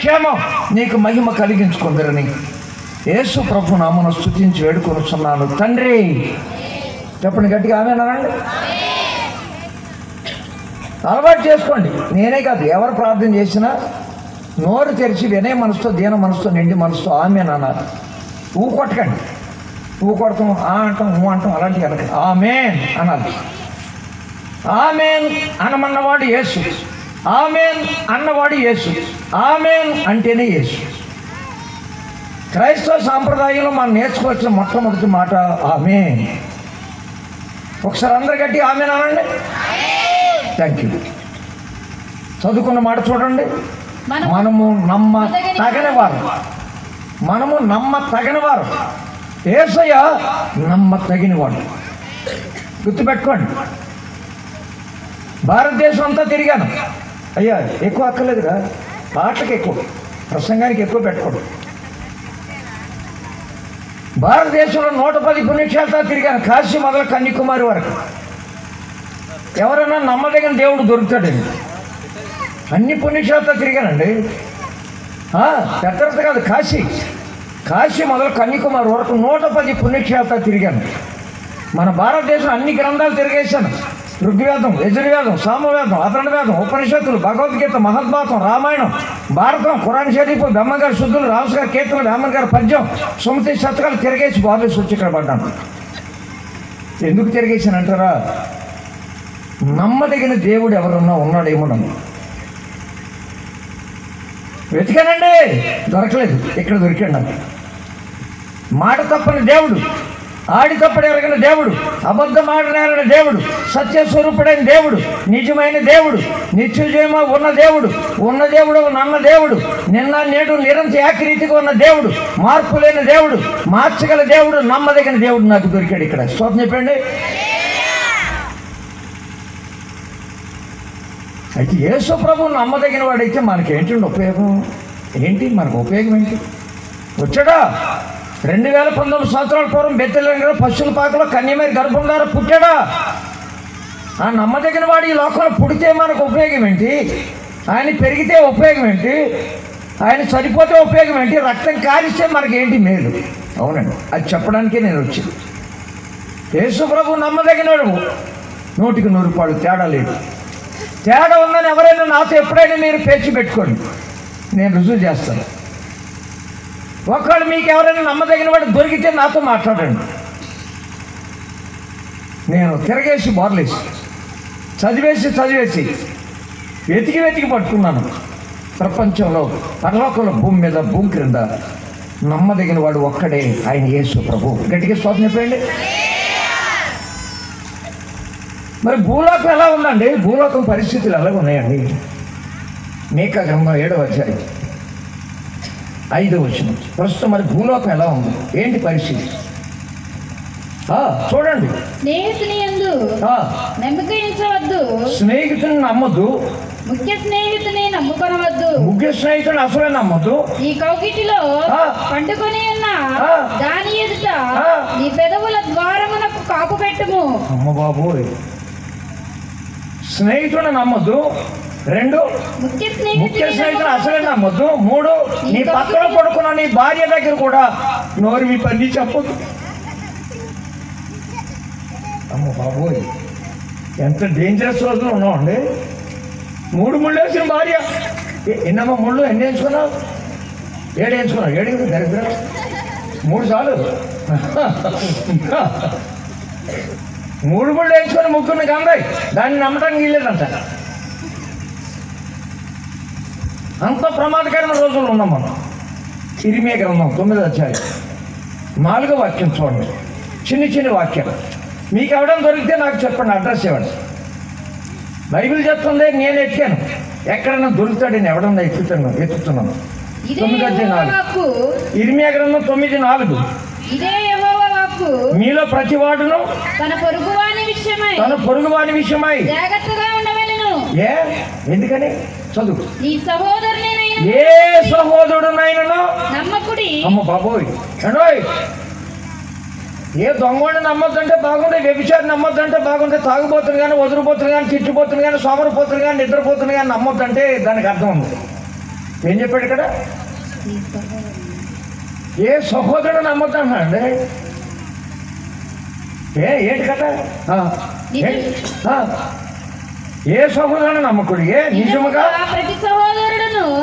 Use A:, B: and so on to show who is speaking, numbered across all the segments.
A: క్షేమం, నీకు మహిమ కలిగించుకుందరని యేసు ప్రభు నామమున స్తుతించి వేడుకొనుచున్నాను తండ్రి. చెప్పండి గట్టిగా ఆమేనండి. అలవాటు చేసుకోండి. నేనే కాదు, ఎవరు ప్రార్థన చేసినా నోరు తెరిచి వినయ మనసుతో, దీన మనసుతో, నిండి మనసుతో ఆమేన్ అన్నారు. ఊ కొట్టకండి. ఊ కొడతాం, ఆ అంటాం, ఊ అంటాం, అలాంటివి అనకండి. ఆమేన్ అనాలి. ఆమేన్ అనమన్నవాడు యేసు. ఆమేన్ అన్నవాడు యేసు. ఆమేన్ అంటేనే యేసు. క్రైస్తవ సాంప్రదాయంలో మనం నేర్చుకోవాల్సిన మొట్టమొదటి మాట ఆమేన్. ఒకసారి అందరు గట్టి ఆమేన్ అనండి. Thank you. చదువుకున్న మాట చూడండి. మనము నమ్మ తగనివారు. మనము నమ్మ తగనివారు. యేసయ్య నమ్మ తగినవాడు. గుర్తుపెట్టుకోండి. భారతదేశం అంతా తిరిగాను. అయ్యా ఎక్కువ అక్కర్లేదురా, పాటలకు ఎక్కువ, ప్రసంగానికి ఎక్కువ పెట్టుకోండి. భారతదేశంలో 110 పుణ్యక్షేత్రాలు తిరిగాను, కాశీ మొదలు కన్యాకుమారి వరకు. ఎవరైనా నమ్మదగిన దేవుడు దొరుకుతాడండి. అన్ని పుణ్యక్షేత్రాలు తిరిగానండి. పెద్దరత కాదు, కాశీ మొదలు కన్యాకుమారి వరకు 110 పుణ్యక్షేత్రాలు తిరిగాను. మన భారతదేశం అన్ని గ్రంథాలు తిరిగేశాను. ఋగ్వేదం, యజుర్వేదం, సామవేదం, అతరణ వేదం, ఉపనిషత్తులు, భగవద్గీత, మహాభారతం, రామాయణం, భారతం, ఖురాన్ షరీఫ్, బెమ్మగారి శుద్ధులు, రాజు గారి కీర్తనలు, వేమన్ గారి పద్యం, సుమతి శతకాలు తిరిగేసి బాబేసి వచ్చి ఇక్కడ పడ్డాను. ఎందుకు తిరిగేసానంటారా? నమ్మదగిన దేవుడు ఎవరున్నా ఉన్నాడేమో నన్ను వెతికానండి, దొరకలేదు. ఇక్కడ దొరికాడు నాకు. మాట తప్పని దేవుడు, ఆడి తప్పడు ఎరగిన దేవుడు, అబద్ధం ఆడనేరని దేవుడు, సత్యస్వరూపుడైన దేవుడు, నిజమైన దేవుడు, నిత్యజయమ ఉన్న దేవుడు, నన్న దేవుడు, నిన్న నేడు నిరంతర ఏకరీతిగా ఉన్న దేవుడు, మార్పు లేని దేవుడు, మార్చగల దేవుడు, నమ్మదగిన దేవుడు నాకు దొరికాడు ఇక్కడ. స్తోత్రం చెప్పండి. అయితే యేసు ప్రభువు నమ్మదగిన వాడైతే మనకేంటండి ఉపయోగం? మనకు ఉపయోగం ఏంటి? వచ్చాడా 2019 సంవత్సరాల పూర్వం బెత్లెహేములో పశువుల పాకలో కన్యమరి గర్భం ద్వారా పుట్టాడా? ఆ నమ్మదగిన వాడు ఈ లోకంలో పుడితే మనకు ఉపయోగం ఏంటి? ఆయన పెరిగితే ఉపయోగం ఏంటి? ఆయన చనిపోతే ఉపయోగం ఏంటి? రక్తం కారిస్తే మనకేంటి మేలు? అవునండి, అది చెప్పడానికే నేను వచ్చింది. యేసు ప్రభు నమ్మదగినవాడు, 100కి 100 రూపాయలు తేడా లేదు. తేడా ఉందని ఎవరైనా నాతో ఎప్పుడైనా మీరు పేర్చి పెట్టుకోండి, నేను రుజువు చేస్తాను. ఒకవేళ మీకు ఎవరైనా నమ్మదగిన వాడు దొరికితే నాతో మాట్లాడండి. నేను తిరగేసి బోర్లేసి చదివేసి వెతికి పట్టుకున్నాను. ప్రపంచంలో, పరలోకంలో, భూమి మీద, భూమి క్రింద నమ్మదగిన వాడు ఒక్కడే, ఆయన యేసు ప్రభు. గట్టిగా స్తోత్రం చెప్పండి. మరి భూలోకం ఎలా ఉందండి? భూలోకం పరిస్థితులు ఎలా ఉన్నాయండి? మీకా గ్రంథం 7వ అధ్యాయం 5వ వచనం. ప్రస్తుతం మరి భూలోకం ఎలా ఉంది, ఏంటి పరిస్థితి? చూడండి.
B: స్నేహితుని యందు నమ్మకించవద్దు,
A: స్నేహితుని నమ్మద్దు,
B: ముఖ్య స్నేహితుని నమ్ముకొనవద్దు,
A: ముఖ్య స్నేహితుని అసలే నమ్మద్దు.
B: ఈ కౌగిటిలో పండుకొని ఉన్న దాని ఎదుట నీ పెదవుల ద్వారమునకు కాపు పెట్టుము.
A: అమ్మ బాబోయ్, స్నేహితుని నమ్మద్దు. 2, ముఖ్య స్నేహితుని అసలే నమ్మద్దు. 3, నీ పక్కన పడుకున్న నీ భార్య దగ్గర కూడా నోరు మీ పని చెప్పదు. అమ్మ బాబోయ్, ఎంత డేంజరస్ రోజులు ఉన్నామండి. 3 ముళ్ళు వేసిన భార్య. ఎన్నమ్మ ముళ్ళు? ఎన్ని వేయించుకున్నావు? 7 వేయించుకున్నావు. 7 దరిద్ర 3 చాలు. 3 ముళ్ళు వేయించుకొని ముగ్గురిని గంగాయి, దాన్ని నమ్మటానికి వీల్లేదంట. అంత ప్రమాదకరమైన రోజులు ఉన్నాం మనం. ఇర్మియా గ్రంథం 9వ అధ్యాయం 4వ వాక్యం చూడండి. చిన్న వాక్యాలు మీకు ఎవడన్నా దొరికితే నాకు చెప్పండి, అడ్రస్ ఇవ్వండి. బైబిల్ చెప్తుంది, నేను ఎక్కాను. ఎక్కడన్నా దొరుకుతాడని ఎవడన్నా ఎత్తుతున్నాను. 9వ అధ్యాయం 4. ఇర్మియా గ్రంథం 9:4. మీలో ప్రతివాడును
B: తన
A: పొరుగువాని విషయమై
B: జాగ్రత్తగా ఉండవలెను.
A: ఎందుకని? చదువు.
B: ఏ
A: సహోదరుడునైనను
B: నమ్మకుడి.
A: అమ్మ బాబోయ్, ఏ దొంగని నమ్మొద్దంటే బాగుండే, వ్యభిచారి నమ్మొద్దంటే బాగుంటే, తాగుబోతులు కానీ, వదిలిపోతులు కానీ, తిట్టుపోతులు కానీ, సోమరిపోతులు కానీ, నిద్రపోతులు కానీ నమ్మొద్దంటే దానికి అర్థం ఉంది. ఏం చెప్పాడు ఇక్కడ? ఏ సహోదరుడు నమ్ముతాను అండి? ఏంటి కదా? ఏ సహోదరుడు నమ్మకుడు?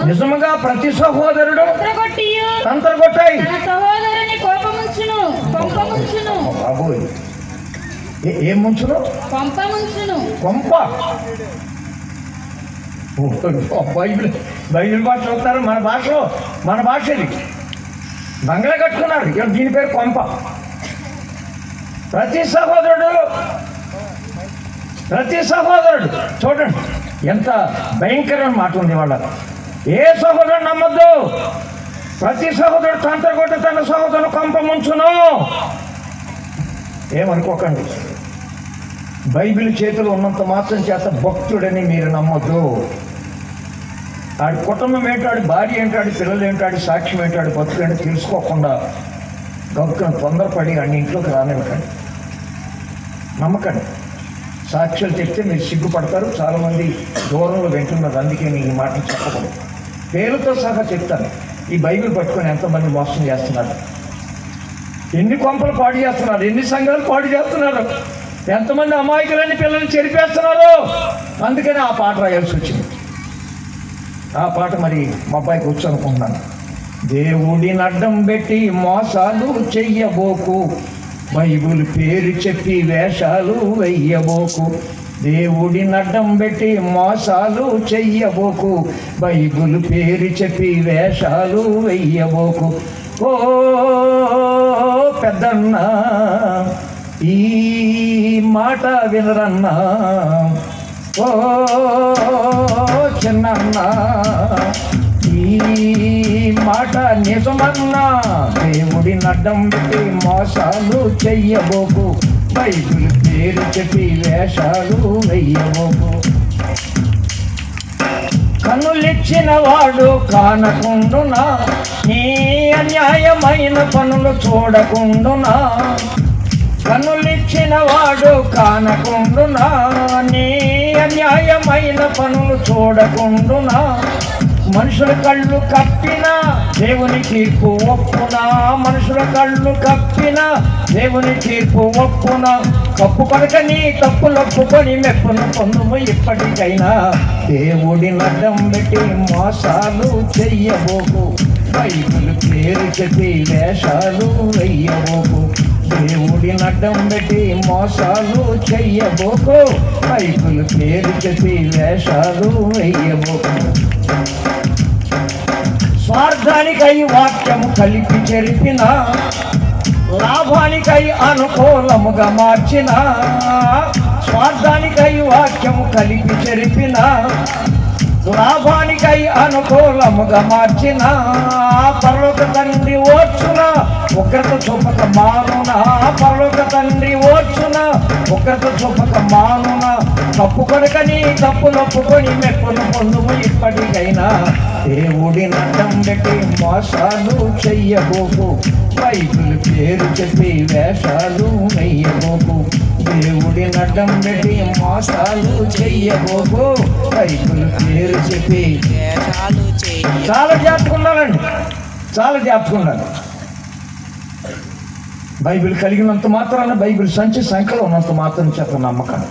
A: నిజముగా ప్రతి సహోదరుడు తంత్రగొట్టాయి బాబోయ్. ఏం ముంచును? కొంప. బైబిల్ భాష చదువుతారు, మన భాష ఇది. బంగ్లా కట్టుకున్నారు, దీని పేరు కొంప. ప్రతి సహోదరుడు చూడండి ఎంత భయంకరమైన మాట ఉంది వాళ్ళ. ఏ సహోదరుడు నమ్మద్దు. ప్రతి సహోదరుడు తంత్రగొట్ట తన సహోదరుడు కొంప ముంచును. ఏమనుకోకండి, బైబిల్ చేతిలో ఉన్నంత మాత్రం చేత భక్తుడని మీరు నమ్మద్దు. ఆడి కుటుంబం ఏంటాడు, భార్య ఏంటాడు, పిల్లలు ఏంటాడు, సాక్ష్యం ఏంటాడు, భక్తులు ఏంటో తెలుసుకోకుండా గొప్పను తొందరపడి అన్ని ఇంట్లోకి రానివ్వకండి. నమ్మకండి. సాక్ష్యాలు చెప్తే మీరు సిగ్గుపడతారు. చాలామంది దూరంలో వింటున్నారు, అందుకే నేను ఈ మాటలు చెప్పకూడదు. పేరుతో సహా చెప్తాను. ఈ బైబిల్ పట్టుకొని ఎంతమంది మోసం చేస్తున్నారు, ఎన్ని కొంపలు పాడు చేస్తున్నారు, ఎన్ని సంఘాలు పాడు చేస్తున్నారు, ఎంతమంది అమాయకులని పిల్లల్ని చెరిపేస్తున్నారు. అందుకని ఆ పాట రాయాల్సి వచ్చింది. ఆ పాట మరి మా అబ్బాయికి వచ్చు అనుకుంటున్నాను. దేవుడిని అడ్డం పెట్టి మోసాలు చెయ్యబోకు, బైబిల్ పేరు చెప్పి వేషాలు వెయ్యబోకు. దేవుడిని అడ్డం పెట్టి మోసాలు చెయ్యబోకు, బైబిల్ పేరు చెప్పి వేషాలు వెయ్యబోకు. ఓ పెద్దన్నా ఈ మాట వినరన్నా, ఓ చిన్నన్నా ఈ మాట నిజమన్నా. దేవుడిని అడ్డం పెట్టి మోసాలు చెయ్యబోకు, బైబిల్ పేరు చెప్పి వేషాలు వెయ్యబోకు. కన్నులిచ్చిన వాడు కానకుండునా, నీ అన్యాయమైన పనులు చూడకుండునా. కన్నులిచ్చిన వాడు కానకుండునా, నీ అన్యాయమైన పనులు చూడకుండునా. మనుషుల కళ్ళు కప్పినా దేవుని తీర్పు ఒప్పునా, మనుషుల కళ్ళు కప్పినా దేవుని తీర్పు ఒప్పునా. కప్పు కొనకని తప్పులొప్పుకొని మెప్పును పొందుము ఇప్పటికైనా. దేవుడిని అడ్డం పెట్టి మోసాలు చెయ్యబోకు, బైబిల్ పేరు చెప్పి వేషాలు వెయ్యబోకు. దేవుడిని అడ్డం పెట్టి మోసాలు చెయ్యబోకు, బైబిల్ పేరు చెప్పి వేషాలు వెయ్యబోకు. స్వార్థానికై వాక్యము కలిపి చెరిపిన, లాభానికై అనుకూలముగా మార్చిన. స్వార్థానికై వాక్యము కలిపి చెరిపిన, లాభానికై అనుకూలముగా మార్చిన. పరలోక తండ్రి ఓర్చున ఉగ్రత చూపక మానున, పరలోక తండ్రి ఓర్చున ఉగ్రత చూపక మానున. తప్పు కొనకని తప్పులొప్పుకొని మెప్పును పొందుము ఇప్పటికైనా. దేవుడిని అడ్డం పెట్టి మోసాలు చెయ్యబోకు, బైబిల్ పేరు చెప్పి వేషాలు వెయ్యబోకు. దేవుడిని అడ్డం పెట్టి మోసాలు చెయ్యబోకు, బైబిల్ పేరు చెప్పి వేషాలు చెయ్య. చాలా జాగ్రత్తగా, చాలా జాగ్రత్తగా. బైబిల్ కలిగినంత మాత్రాన, బైబిల్ సంఖ్యలో ఉన్నంత మాత్రం చేత నమ్మకం.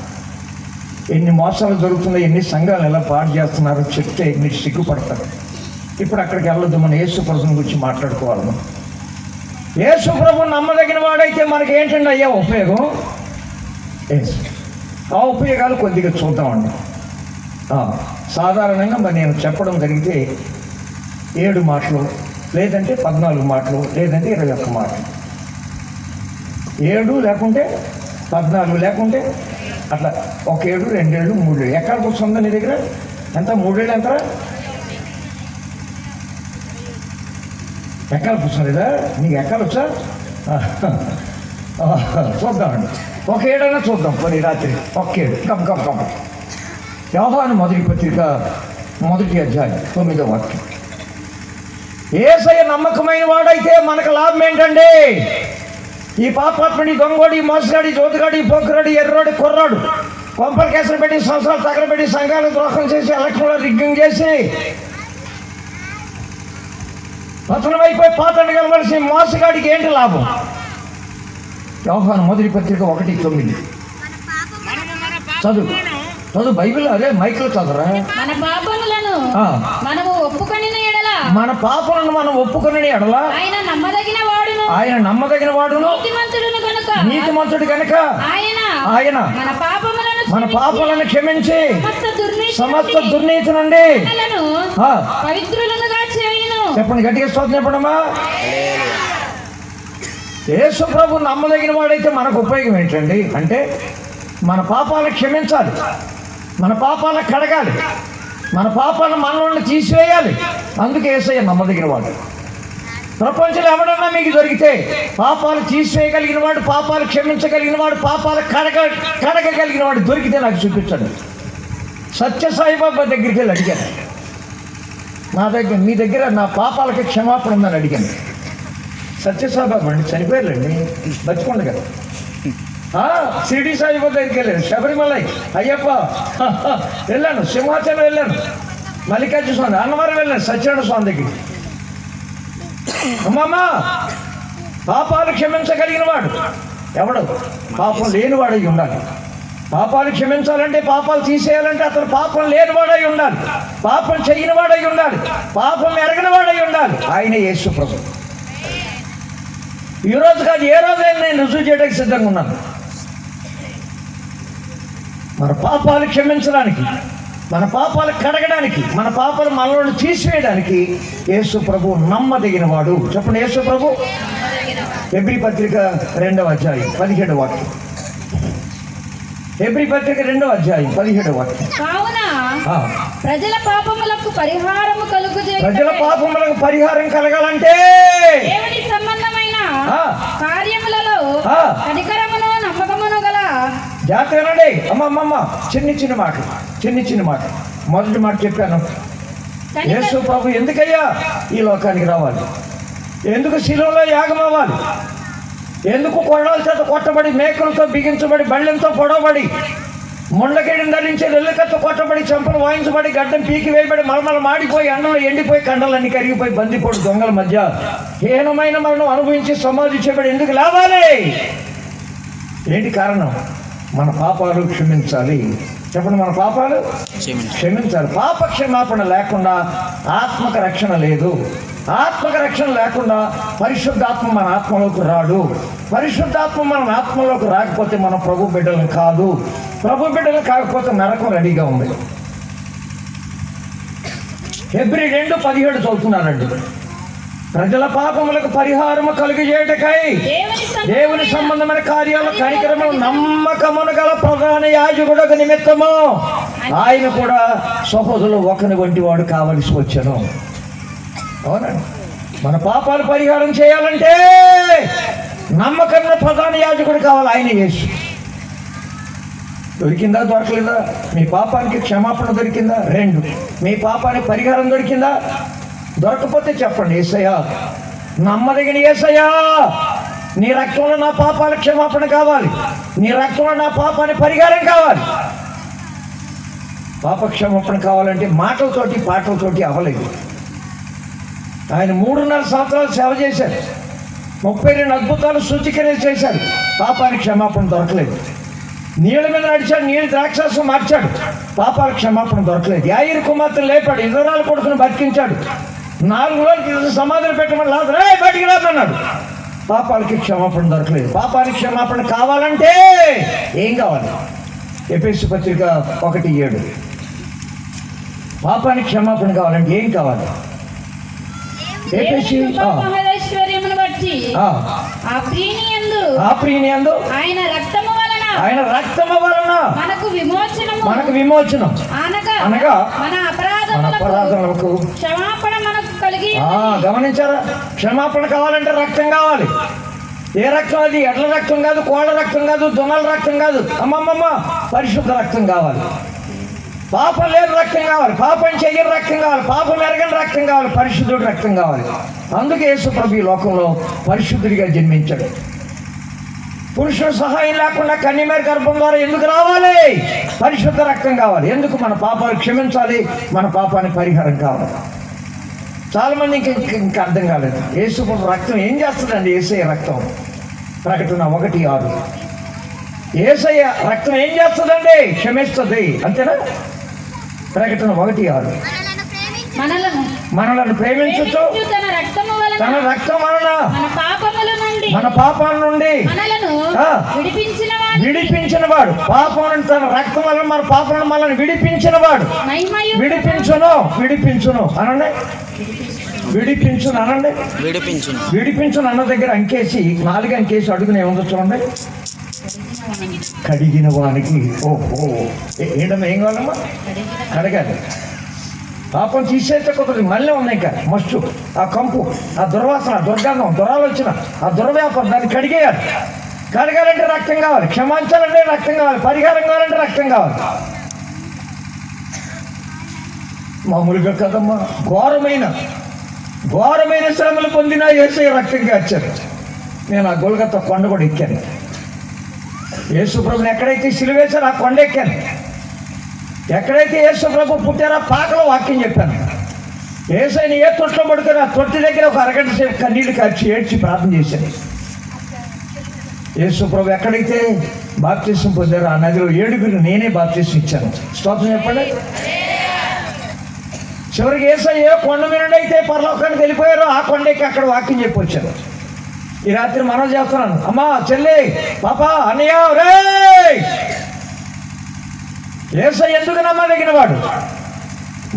A: ఎన్ని మోసాలు జరుగుతున్నాయి, ఎన్ని సంఘాలు ఎలా పాడు చేస్తున్నారో చెప్తే మీరు సిగ్గుపడతారు. ఇప్పుడు అక్కడికి వెళ్ళొద్దు, మన యేసు ప్రభుని గురించి మాట్లాడుకోవాలి. మనం యేసు ప్రభుని నమ్మదగిన వాడైతే మనకి ఏంటండి అయ్యా ఉపయోగం? ఆ ఉపయోగాలు కొద్దిగా చూద్దామండి. సాధారణంగా మరి నేను చెప్పడం జరిగితే 7 మాటలు, లేదంటే 14 మాటలు, లేదంటే 21 మాటలు. 7 లేకుంటే 14 లేకుంటే అట్లా 1 ఏడు 2 ఏళ్ళు 3 ఏళ్ళు. ఎక్కడికి వస్తుందా నీ దగ్గర? ఎంత? 3 ఏళ్ళు ఎంత? ఎక్కడ కూర్చోలేదా? నీకు ఎక్కడ వచ్చా? చూద్దామండి, 1 ఏడైనా చూద్దాం. కొన్ని రాత్రి 1 ఏడు కమ్. యోహాను మొదటి పత్రిక 1వ అధ్యాయం 9వ వాక్యం. యేసయ్య నమ్మకమైన వాడైతే మనకు లాభం ఏంటండి? ఈ పాపాత్ముడి, దొంగోడి, మోసగాడి, జోతుగాడి, పోకురాడి, ఎర్రోడి, కుర్రాడు కొంపలు కేసులు పెట్టి, సంవత్సరాలు తగలబెట్టి, సంఘాలు ద్రోహం చేసి, ఎలక్షన్లో రిగ్గింగ్ చేసి పతనం అయిపోయి పాతాళానికి వెళ్ళవలసిన మోసగాడికి ఏంటి లాభం? యోహాను మొదటి పత్రిక 1:9 చదువు చదువు బైబిల్. అదే మైక్లో చదవరా.
B: మన పాపములను మనము ఒప్పుకొనిన ఎడల,
A: మన పాపలను మనం ఒప్పుకొనిన ఎడల
B: ఆయన నమ్మదగిన వాడును,
A: ఆయన నమ్మదగిన వాడును,
B: నీతిమంతుడును కనుక,
A: నీతిమంతుడు కనుక
B: ఆయన మన పాపములను
A: క్షమించి సమస్త దుర్నీతి నుండి
B: పవిత్రులుగా చేయును.
A: చెప్పండి, గట్టిగా స్తోత్రం చెప్పండమ్మా. యేసు ప్రభు నమ్మదగిన వాడైతే మనకు ఉపయోగం ఏంటండి అంటే మన పాపాలను క్షమించాలి, మన పాపాలను కడగాలి, మన పాపాలను మనల్ని తీసివేయాలి. అందుకే యేసయ్య నమ్మదగిన వాడు. ప్రపంచంలో ఎవడన్నా మీకు దొరికితే పాపాలు తీసివేయగలిగిన వాడు, పాపాలు క్షమించగలిగిన వాడు, పాపాలు కడగగలిగిన వాడు దొరికితే నాకు చూపించండి. సత్యసాయిబాబా దగ్గరికి వెళ్ళి అడిగాను, మీ దగ్గర నా పాపాలకి క్షమాపణ ఉందని అడిగాను. సత్యసాయిబాబా అండి చనిపోయారండి, బతికొండ కదా. షిరిడి సాయిబాబా దగ్గరికి వెళ్ళాను, శబరిమలై అయ్యప్ప వెళ్ళాను, సింహాచలం వెళ్ళాను, మల్లికార్జున స్వామి, అన్నవరం వెళ్ళాను, సత్యనారాయణ స్వామి దగ్గరికి. అమ్మమ్మ పాపాలు క్షమించగలిగిన వాడు ఎవడు? పాపం లేనివాడై ఉండాలి. పాపాలు క్షమించాలంటే, పాపాలు తీసేయాలంటే అతను పాపం లేనివాడై ఉండాలి, పాపం చేయని వాడై ఉండాలి, పాపం ఎరగని వాడై ఉండాలి. ఆయన యేసు ప్రభు. ఈరోజు కాదు, ఏ రోజైనా నేను రుజువు చేయడానికి సిద్ధంగా ఉన్నాను. మన పాపాలు క్షమించడానికి, మన పాపాలు కడగడానికి, మన పాపాలు మనలోని తీసివేయడానికి యేసు ప్రభు నమ్మదగిన వాడు. చెప్పండి, యేసు ప్రభు. హెబ్రీ పత్రిక 2వ అధ్యాయం 17వ వాక్యం. హెబ్రీ పత్రిక 2వ అధ్యాయం 17వ వాక్యం.
B: కావున ప్రజల పాపములకు పరిహారము కలుగుజేయుటకై,
A: ప్రజల పాపములకు పరిహారం కలగాలంటే
B: దేవుని సంబంధమైన కార్యములలో కనికరమును నమ్మకమును గల
A: జాతరనండి. అమ్మమ్మ చిన్న మాట. మొదటి మాట చెప్పాను. యేసు ప్రభు ఎందుకయ్యా ఈ లోకానికి రావాలి? ఎందుకు శిలువలో యాగం అవ్వాలి? ఎందుకు కొరడాల చేత కొట్టబడి, మేకలతో బిగించబడి, బళ్ళెంతో పొడవబడి, ముండకేడిని ధరించి, నెల్లికతో కొట్టబడి, చెంపలు వాయించబడి, గడ్డం పీకి వేయబడి, మలమల మాడిపోయి, అన్నంలో ఎండిపోయి, కండలన్నీ కరిగిపోయి, బందిపోటు దొంగల మధ్య హీనమైన మరణం అనుభవించి సమాధి చేయబడి ఎందుకు లేవాలి? ఏంటి కారణం? మన పాపాలు క్షమించాలి. చెప్పండి, మన పాపాలు క్షమించాలి. పాప క్షమాపణ లేకుండా ఆత్మక రక్షణ లేదు. ఆత్మక రక్షణ లేకుండా పరిశుద్ధాత్మ మన ఆత్మలోకి రాడు. పరిశుద్ధాత్మ మన ఆత్మలోకి రాకపోతే మనం ప్రభు బిడ్డలను కాదు. ప్రభు బిడ్డలు కాకపోతే నరకం రెడీగా ఉంది. హెబ్రీ 2:17 చదువుతున్నారండి. ప్రజల పాపములకు పరిహారము కలుగజేయుటకై దేవుని సంబంధమైన కార్యాలు కనికరము నమ్మకమును గల ప్రధాన యాజకుడకు నిమిత్తము ఆయన కూడా సహోదరులు ఒకని వంటి వాడు కావలసి వచ్చాను. అవునండి, మన పాపాలు పరిహారం చేయాలంటే నమ్మకమైన ప్రధాన యాజకుడు కావాలి. ఆయన యేసు. దొరికిందా? దొరకలేదా? మీ పాపానికి క్షమాపణ దొరికిందా? 2, మీ పాపానికి పరిహారం దొరికిందా? దొరకపోతే చెప్పండి, యేసయ్యా, నమ్మదగిన యేసయ్యా, నీ రక్తంలో నా పాపాల క్షమాపణ కావాలి, నీ రక్తంలో నా పాపానికి పరిహారం కావాలి. పాప క్షమాపణ కావాలంటే మాటలతోటి పాటలతోటి అవ్వలేదు. ఆయన 3.5 సంవత్సరాలు సేవ చేశారు, 32 అద్భుతాలు సూచికలు చేశాడు. పాపానికి క్షమాపణ దొరకలేదు. నీళ్ళ మీద నడిచాడు, నీళ్ళు ద్రాక్షాసం మార్చాడు, పాపాల క్షమాపణ దొరకలేదు. యాయిరు కుమార్తెను లేపాడు, ఇజ్రాయేలు కొడుకును బతికించాడు. 4 రోజులకి సమాధులు పెట్టమని లాజరు బయటికి రామన్నాడు. పాపాలకి క్షమాపణ దొరకలేదు. పాపానికి క్షమాపణ కావాలంటే ఏం కావాలి? ఎఫెసీ పత్రిక 1:7. పాపానికి క్షమాపణ కావాలంటే ఏం కావాలి? ఎఫెసీ
B: మహేశ్వర్యమును బట్టి ఆ ప్రియనియందు ఆయన రక్తము వలన మనకు విమోచనం అనగా మన అపరాధములకు క్షమాపణ మనకు కలిగి.
A: గమనించారా? క్షమాపణ కావాలంటే రక్తం కావాలి. ఏ రక్తం అది? ఎడ్ల రక్తం కాదు, కోళ్ళ రక్తం కాదు, దొంగల రక్తం కాదు. అమ్మమ్మమ్మ, పరిశుద్ధ రక్తం కావాలి. పాపం లేని రక్తం కావాలి, పాపం చెయ్యని రక్తం కావాలి, పాపం ఎరగని రక్తం కావాలి, పరిశుద్ధుడి రక్తం కావాలి. అందుకే యేసు ప్రభు ఈ లోకంలో పరిశుద్ధుడిగా జన్మించాడు. పురుషుల సహాయం లేకుండా కన్యమేరీ గర్భం ద్వారా ఎందుకు రావాలి? పరిశుద్ధ రక్తం కావాలి. ఎందుకు? మన పాపాలు క్షమించాలి, మన పాపానికి పరిహారం కావాలి. చాలామంది ఇంకా అర్థం కాలేదు. యేసు రక్తం ఏం చేస్తుందండి? యేసయ్య రక్తం ప్రకటన 1:6. యేసయ్య రక్తం ఏం చేస్తుందండి? క్షమిస్తుంది, అంతేనా? ప్రకటన 1:6. మనలను ప్రేమించు తన రక్తం వలన మన పాపాల నుండి విడిపించిన వాడు. పాపం తన రక్తం వలన మన పాపాలను మనల్ని విడిపించిన వాడు. విడిపించును అనండి. విడిపించును అన్న దగ్గర అంకేసి 4 అంకేసి అడుగునే ఉందో చూడండి. కడిగిన వానికి. ఓహో, ఏం కావాలమ్మా? కడగాలి. పాపం తీసేస్తే కుదరదు, మళ్ళీ ఉన్నాయి ఇంకా మస్తు. ఆ కంపు, ఆ దుర్వాసన, దుర్గంధం, దురాలోచన, ఆ దుర్వ్యాపారం, దాన్ని కడగాలంటే రక్తం కావాలి. క్షమించాలంటే రక్తం కావాలి. పరిహారం కావాలంటే రక్తం కావాలి. మామూలుగా కదమ్మా. ఘోరమైన శ్రమలు పొందిన యేసయ్య రక్తం కార్చారు. నేను ఆ గొల్గొతా కొండ కూడా ఎక్కాను. యేసు ప్రభుని ఎక్కడైతే సిలువేశారో ఆ కొండ ఎక్కాను. ఎక్కడైతే యేసు ప్రభు పుట్టారో పాకలో వాక్యం చెప్పాను. యేసయ్యని ఏ తొట్లో పడుకొని ఆ తొట్టి దగ్గర ఒక అరగంట సేపు కన్నీళ్ళు కార్చి ఏడ్చి ప్రార్థన చేశాను. యేసు ప్రభు ఎక్కడైతే బాప్తిసం పొందారో ఆ నదిలో 7 నేనే బాప్తిసం ఇచ్చాను. స్తోత్రం చెప్పండి. చివరికి యేసయ్య కొండ మీద అయితే పరలోకానికి వెళ్ళిపోయారో ఆ కొండకి అక్కడ వాక్యం చెప్పి వచ్చారు. ఈ రాత్రి మనం చేస్తున్నాను. అమ్మా, చెల్లి, పాపా, అన్నయ్య, రే, యేసయ్య ఎందుకు నమ్మదగిన వాడు?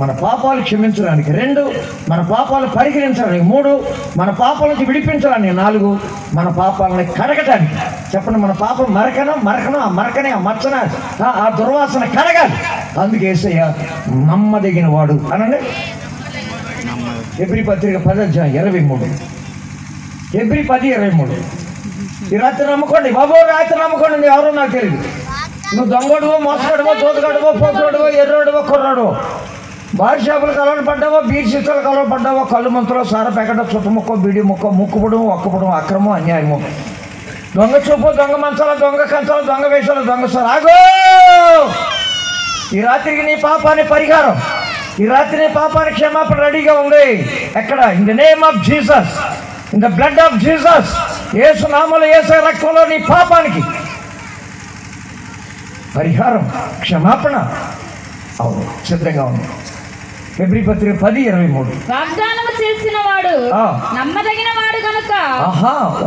A: మన పాపాలు క్షమించడానికి. 2, మన పాపాలు పరిహరించడానికి. 3, మన పాపాలకి విడిపించడానికి. 4, మన పాపాలని కడగటానికి. చెప్పండి, మన పాపం మరకను ఆ మరకనే, ఆ మచ్చన, ఆ దుర్వాసన కడగాలి. అందుకే యేసయ్య నమ్మదగిన వాడు అనండి. హెబ్రీ పత్రిక 10:23. హెబ్రీ 10:23. ఈ రాత్రి నమ్ముకోండి బాబు, రాత్రి నమ్ముకోండి. ఎవరో నాకు తెలియదు. నువ్వు దొంగడువో, మోసగాడువో, దోతగాడువో, పోతుగాడువో, ఎర్రోడువో, కుర్రాడువో, బార్ షాపులకు అలవాటు పడ్డావో, బీర్ సీసాలకు అలవాటు పడ్డావో, కళ్ళు మంతులో, సార ప్యాకెట్, చుట్టముక్కో, బీడి ముక్కో, ముక్కుపడం, ఒక్కపడం, అక్రమం, అన్యాయము, దొంగ చూపు, దొంగ మంచాల, దొంగ కంచాలు, దొంగ వేషాలు, దొంగ ఆగో. ఈ రాత్రికి నీ పాపాన్ని పరిహారం, ఈ రాత్రి నీ పాపాన్ని క్షమాపణ రెడీగా ఉంది. ఎక్కడ? In the name of Jesus, in the blood of Jesus. యేసు నామములో, యేసయ్య రక్తంలో నీ పాపానికి పరిహారం, క్షమాపణ అవును సిద్ధంగా ఉంది. హెబ్రీ పత్రిక 10:23.
B: వాగ్దానము చేసిన వాడు నమ్మదగిన వాడు గనుక.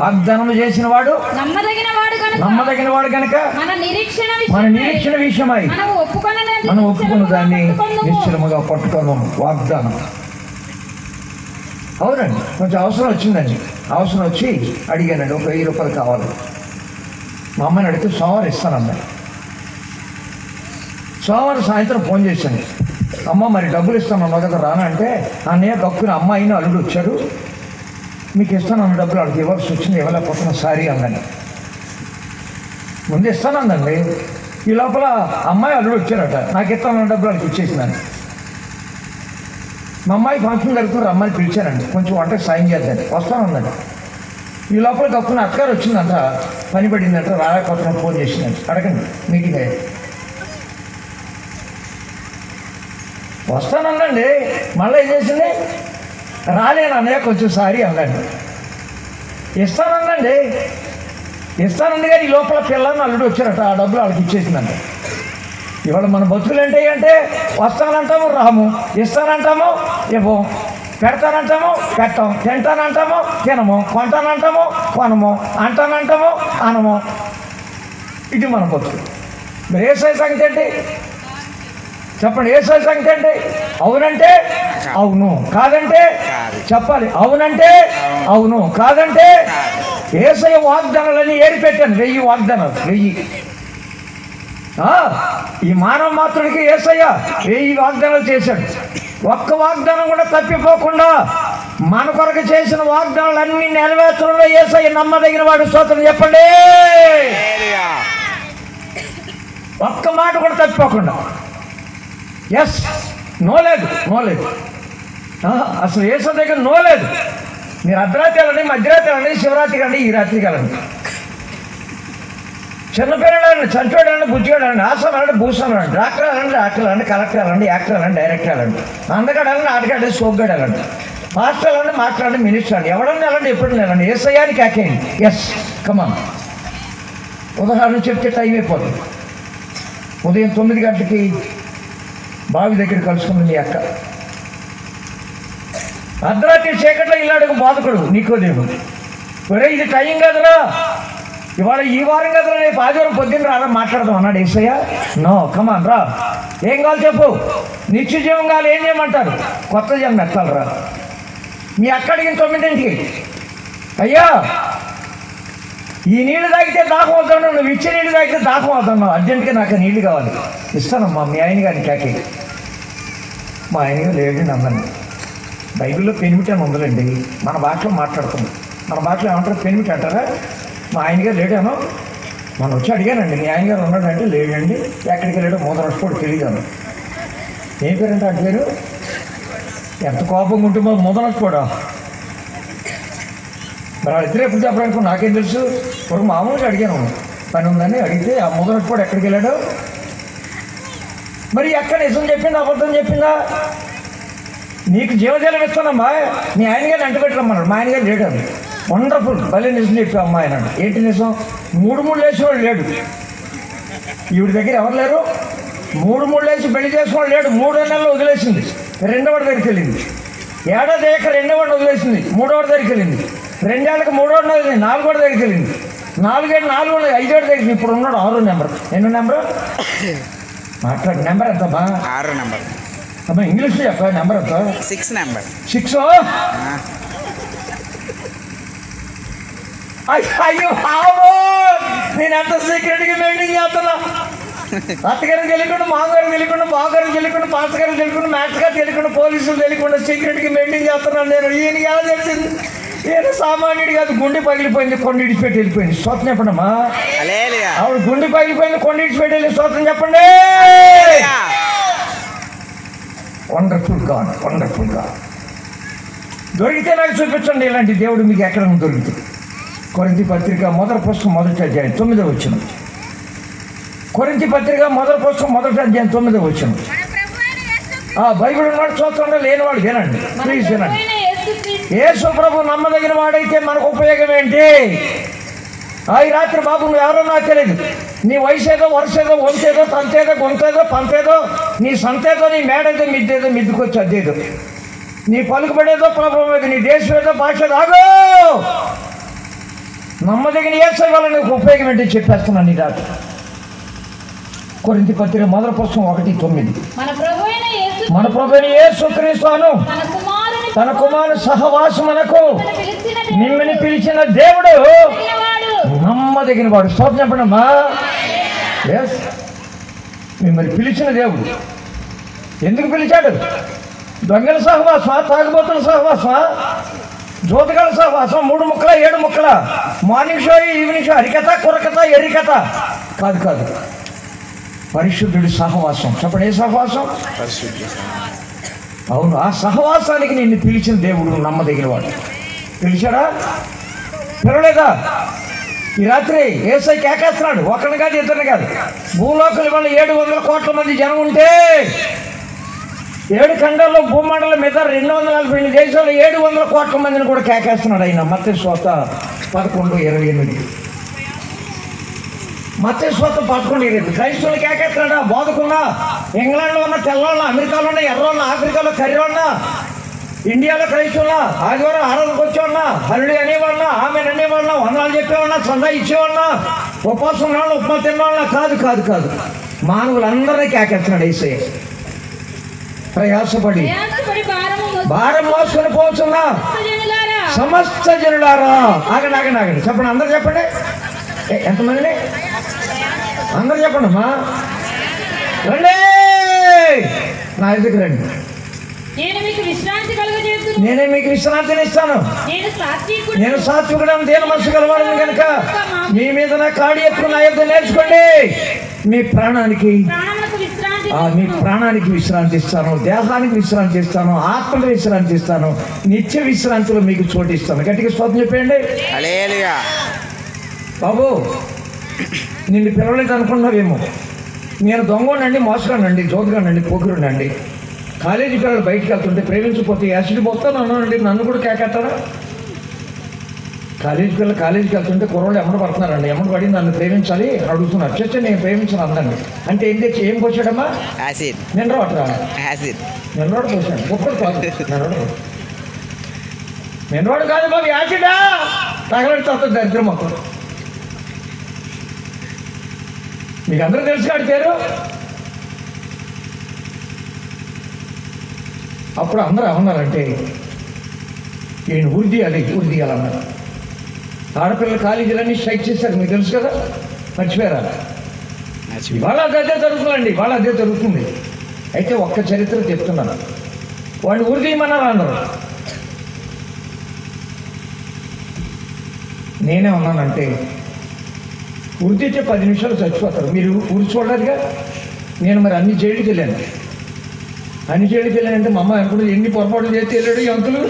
A: వాగ్దానము చేసిన వాడు
B: నమ్మదగిన వాడు గనుక మన నిరీక్షణ విషయమై
A: మనం ఒప్పుకున్న దాన్ని నిశ్చలముగా పట్టుకోవడం వాగ్దానం. అవునండి, కొంచెం అవసరం వచ్చిందండి. అవసరం వచ్చి అడిగానండి, ఒక 1000 రూపాయలు కావాలి. మా అమ్మని అడిగితే సోమవారం ఇస్తానన్నా. సోమవారం సాయంత్రం ఫోన్ చేశాను. అమ్మ, మరి డబ్బులు ఇస్తాను నా దగ్గర రానా అంటే, అన్నయ్య గక్కున అమ్మాయిని అల్లుడు వచ్చారు, మీకు ఇస్తానన్న డబ్బులు అడిగి ఇవ్వాల్సి వచ్చింది, ఇవ్వలేకపోతున్నా సారీ అన్నాను. ముందు ఇస్తానందండి. ఈ లోపల అమ్మాయి అల్లుడు వచ్చారట, నాకు ఇస్తానన్న డబ్బులు అడిగి ఇచ్చేసినాను. మా అమ్మాయి ఫంక్షన్ జరుగుతున్న రమ్మని పిలిచానండి, కొంచెం వంటకి సాయం చేద్దాం, వస్తానందండి. ఈ లోపల గక్కున అక్కగారు వచ్చిందంట, పని పడిందంట, రాలేకపోతున్నా ఫోన్ చేసిందండి. అడగండి, మీటింగ్ అయ్యారు. వస్తానందండి. మళ్ళీ ఏం చేసింది? రాలేను అన్నయ్య, కొంచెం సారీ అందండి. ఇస్తానందండి కానీ ఈ లోపల పిల్లల్ని అల్లుడు వచ్చారట, ఆ డబ్బులు వాళ్ళకి ఇచ్చేసిందంట. ఇవాళ మన బతుకులు ఏంటి? వస్తానంటాము, రాము, ఇస్తానంటాము, ఇవ్వం, పెడతానంటాము, పెట్టం, తింటానంటాము, తినము, కొంటానంటాము, కొనము, అంటానంటాము, అనము. ఇది మన బతుకు. మరి యేసయ్య సంగతి ఏంటి చెప్పండి? యేసయ్య సంగతి ఏంటి? అవునంటే అవును, కాదంటే చెప్పాలి. అవునంటే అవును, కాదంటే. యేసయ్య వాగ్దానాలన్నీ ఏరిపెట్టాను, 1000 వాగ్దానాలు, 1000. ఈ మానవ మాత్రుడికి యేసయ్య 1000 వాగ్దానాలు చేశాడు. ఒక్క వాగ్దానం కూడా తప్పిపోకుండా మన కొరకు చేసిన వాగ్దానాలన్నీ నెరవేర్చడంలో యేసయ్య నమ్మదగిన వాడు. స్తోత్రం చెప్పండి. ఒక్క మాట కూడా తప్పిపోకుండా. ఎస్, నో లేదు. అసలు యేసయ్య దగ్గర నో లేదు. మీరు అర్ధరాత్రి వెళ్ళండి, మధ్యరాత్రి వెళ్ళండి, శివరాత్రికి వెళ్ళండి, ఈ రాత్రికి వెళ్ళండి, చిన్నపిల్లలండి, చంచోడండి, బుజ్జిగాడండి, ఆసం వెళ్ళండి, భూసం వెళ్ళండి, డాక్టర్ వెళ్ళండి, కలెక్టర్ వెళ్ళండి, యాక్టర్ వెళ్ళండి, డైరెక్టర్ వెళ్ళండి, అందగాడు వెళ్ళండి, ఆటగాడు, సోగ్గాడు వెళ్ళండి, మాస్టర్ వెళ్ళండి, మాట్లాడండి, మినిస్టర్ అండి, ఎవడన్నా వెళ్ళండి, ఎప్పుడు వెళ్ళండి, ఏసయ్యానికి కేకేయండి. Yes come on. ఉదాహరణ చెప్తే టైం అయిపోతుంది. ఉదయం 9 గంటలకి బావి దగ్గర కలుసుకుంది నీ అక్క. అర్ధరాత్రి చీకట్లో ఇల్లాడు బాధకుడు నీకో దేవుడు, ఒరే ఇది టైం కదరా, ఇవాళ ఈ వారం కదరా, రేపు ఆదివారం పొద్దున్న రారా మాట్లాడదాం అన్నాడు యేసయ్య. నో కమాన్ రా, ఏం కావాలి చెప్పు, నిత్య జీవం కావాలి, ఏం చేయమంటారు, కొత్త జన్మ ఎత్తాలరా. మీ అక్కడికి 9ంటికి, అయ్యా ఈ నీళ్ళు తాగితే దాహం అవుతున్నావు, నువ్వు ఇచ్చే నీళ్ళు తాగితే దాహం అవుతున్నావు, అర్జెంటుగా నాకు నీళ్ళు కావాలి, ఇస్తానమ్మా మీ ఆయన గారిని కాకి. మా ఆయన లేడు నమ్మని. బైబిల్లో పెనిమిటి అని ఉందండి, మన భాషలో మాట్లాడుతుంది. మన భాషలో ఏమంటారు, పెనిమిటి అంటారా. మా ఆయన గారు లేడాను, మనం వచ్చి అడిగానండి మీ ఆయన గారు ఉన్నాడంటే లేడండి, ఎక్కడికి వెళ్ళాడో మోదనస్పోడు తెలియదాను. ఏం పేరంటే అడిగారు, ఎంత కోపంగా ఉంటే మాకు మోదనస్పోడా. మరి వాళ్ళిద్దరు ఎప్పుడు చెప్పడానికి నాకేం తెలుసు, ఒక మామూలుగా అడిగాను, పని ఉందని అడిగితే ఆ మోదనస్పోడు ఎక్కడికి వెళ్ళాడు. మరి ఎక్కడ నిజం చెప్పిందా అబద్ధం చెప్పిందా. నీకు జీవజలం ఇస్తానమ్మా, మీ ఆయన గారిని అంట పెట్టమన్నాడు, మా ఆయన గారు లేడు అని. వండర్ఫుల్, భలే నిజం చెప్పి అమ్మాయి అన్నాడు. ఏంటి నిజం, 3 వేసేవాడు లేడు, ఈవిడ దగ్గర ఎవరు లేరు. 3 వేసి పెళ్లి చేసుకోవడం లేడు, 3 నెలలు వదిలేసింది, 2వ దగ్గరికి వెళ్ళింది. ఏడాది అయ్యాక 2వ వదిలేసింది, 3వ దగ్గరికి వెళ్ళింది. 2 ఏళ్ళకి 3వ వదిలింది, 4వ దగ్గరికి వెళ్ళింది. 4 ఏళ్ళు 4 5వ దగ్గరికి ఇప్పుడు ఉన్నాడు 6వ నెంబర్. ఎన్నో నెంబరు మాట్లాడు, నెంబర్ ఎంతమ్మా,
C: 6వ నెంబర్
A: అమ్మా, ఇంగ్లీష్లో చెప్ప నెంబర్ ఎంత,
C: 6 నెంబర్
A: 6. అయ్యో బాబో, నేను ఎంత సీక్రెట్గా మెయింటైన్ చేస్తున్నా. అత్తగారికి తెలియకుండా, మామగారికి తెలియకుండా, బావగారికి తెలియకుండా, పాతగారికి తెలియకుండా, మ్యాథ్స్ గారికి తెలియకుండా, పోలీసులు తెలియకుండా సీక్రెట్గా మెయింటైన్ చేస్తున్నాను నేను. ఈయనకి ఎలా తెలిసింది, ఈయన సామాన్యుడి కాదు, గుండె పగిలిపోయింది, కొండ ఇడిచిపెట్టి వెళ్ళిపోయింది. స్తోత్రం చెప్పండమ్మా. ఆవిడ గుండె పగిలిపోయింది, కొండ ఇడిచిపెట్టి వెళ్ళి స్తోత్రం చెప్పండి. Wonderful God, wonderful God. దొరికితే నాకు చూపించండి ఇలాంటి దేవుడు మీకు ఎక్కడైనా దొరికితే. కొరింథీ పత్రిక 1వ పుస్తకం 1వ అధ్యాయం 9వ వచనం. కొరింథీ పత్రిక 1వ పుస్తకం 1వ అధ్యాయం 9వ వచనం. బైబిల్ ఉన్నాడు చూస్తుండే, లేనివాడు వినండి, ప్లీజ్ వినండి. యేసు ప్రభు నమ్మదగిన వాడైతే మనకు ఉపయోగం ఏంటి. ఈ రాత్రి బాబు నువ్వు ఎవరో నాకు తెలియదు, నీ వయసు ఏదో, వరుస ఏదో, వంతేదో, తంతేదో, గొంతేదో, పంతేదో, నీ సంతేదో, నీ మేడేదో, మిద్దేదో, మిద్దుకొచ్చి అద్దేదో, నీ పలుకుబడేదో ప్రభావం ఏదో, నీ దేశం ఏదో, భాష రాగో. నమ్మదగిన యేసు వల్ల నీకు ఉపయోగం ఏంటి చెప్పేస్తున్నాను నీ రాత్రి. కొరింథీ పత్రిక 1వ పుస్తకం 1:9. మన ప్రభువైన యేసుక్రీస్తును తన కుమారుని సహవాసమునకు మిమ్మల్ని పిలిచిన దేవుడు నమ్మదగిన వాడు. స్తోత్రం చెప్పండమ్మా. ఎస్, మిమ్మల్ని పిలిచిన దేవుడు. ఎందుకు పిలిచాడు? దొంగల సహవాసమా, తాగుబోతుల సహవాసమా, జోతగాల సహవాసం, 3 ముక్కల 7 ముక్కల, మార్నింగ్ షో, ఈవినింగ్ షో, హరికథ, కుర్రకథ, ఎర్రికథ కాదు కాదు, పరిశుద్ధుడి సహవాసం. చెప్పండి, ఏ సహవాసం? అవును, ఆ సహవాసానికి నిన్ను పిలిచిన దేవుడు నమ్మదగిన వాడు. పిలిచాడా? పిలవలేదా? ఈ రాత్రి యేసయ్య కేకేస్తున్నాడు, ఒకరిని కాదు, ఇద్దరిని కాదు. భూలోకల వల్ల 700 కోట్ల మంది జనం ఉంటే, 7 ఖండాల్లో, భూమండలం మీద 248 దేశాల్లో 700 కోట్ల మందిని కూడా కేకేస్తున్నాడు ఆయన. మత్తయి సువార్త 11:28. మత్తయి సువార్త 11:28. క్రైస్తవులు కేకేస్తున్నాడా? బోధకున్నా, ఇంగ్లాండ్లో ఉన్న తెల్లవాళ్ళ, అమెరికాలో ఉన్న ఎర్రోళ్ళ, ఆఫ్రికాలో కర్రోళ్ళ, ఇండియాలో క్రైస్తవులా, ఆదివారం ఆరాధనకు వచ్చేవాళ్ళ, హల్లుడి అనేవాళ్ళ, ఆమెను అనేవాళ్ళ, వందనాలు చెప్పేవాళ్ళ, చందా ఇచ్చేవాళ్ళ, ఉపవాసం ఉన్నవాళ్ళ, ఉప్మా తిన్నవాళ్ళ కాదు కాదు కాదు, మానవులందరినీ కేకేస్తున్నాడు యేసయ్య. ప్రయాసపడి భారం మోసుకొని పోతున్నా సమస్త జనులారా. ఆగండి ఆగండి ఆగండి, చెప్పండి, అందరు చెప్పండి. ఎంతమందిని? అందరు చెప్పండి అమ్మా, రండి నా దగ్గర రండి. నేనే మీకు విశ్రాంతిని ఇస్తాను. నేను సాత్వికుడను, దేని మనసు కలవాడను కనుక మీ మీద నా కాడి ఎత్తుకుని నా యొద్ద నేర్చుకోండి. మీ ప్రాణానికి విశ్రాంతి ఇస్తాను, దేహానికి విశ్రాంతి ఇస్తాను, ఆత్మకు విశ్రాంతి ఇస్తాను, నిత్య విశ్రాంతిలో మీకు చోటు ఇస్తాను. గట్టిగా స్తోత్రం చెప్పండి. బాబు, నిన్ను పిలవలేదు అనుకున్నావేమో. నేను దొంగనండి, మోసగానండి, జోదుగానండి, పోకురునండి, కాలేజీ పిల్లలు బయటికి వెళ్తుంటే ప్రేమించకపోతే యాసిడ్ పోతాను అన్నానండి, నన్ను కూడా కేకెట్టారా? కాలేజీకి వెళ్తుంటే కుర్రోళ్ళు ఎమ్మడ పడుతున్నారండి, ఎమ్మడ పడి నన్ను ప్రేమించాలి అడుగుతున్నారు. చచ్చ నేను ప్రేమించను అందండి. అంటే ఏం పోసాడమ్మా?
C: యాసిడ్.
A: మినరవాటరా?
C: యాసిడ్.
A: మినరవాడు పోసాడు. ఒక్కడు కాదు, మినరవాడు కాదు బాబు, యాసిడా తగలడితే వస్తుంది దరిద్రం మొత్తం. మీకు అందరూ తెలుసు కాడి పేరు. అప్పుడు అందరూ ఏమన్నారంటే ఈయన ఉరి తీయాలన్నారు. ఆడపిల్లల కాలేజీలన్నీ స్ట్రైక్ చేశారు, మీకు తెలుసు కదా, మర్చిపోయారా? ఇవాళ అదే జరుగుతుందండి, ఇవాళ అదే జరుగుతుంది. అయితే ఒక్క చరిత్ర చెప్తున్నాను. వాడిని ఉరి తీయమన్నారు అన్నారు. నేనే ఉన్నానంటే ఉరి తీస్తే 10 నిమిషాలు చచ్చిపోతారు. మీరు ఉరి చూడలేదుగా. నేను మరి అన్ని జైలుకి వెళ్ళాను. వెళ్ళానంటే మా అమ్మ అనుకుంటుంది ఎన్ని పొరపాట్లు చేసి వెళ్ళాడు ఈ అంకులు.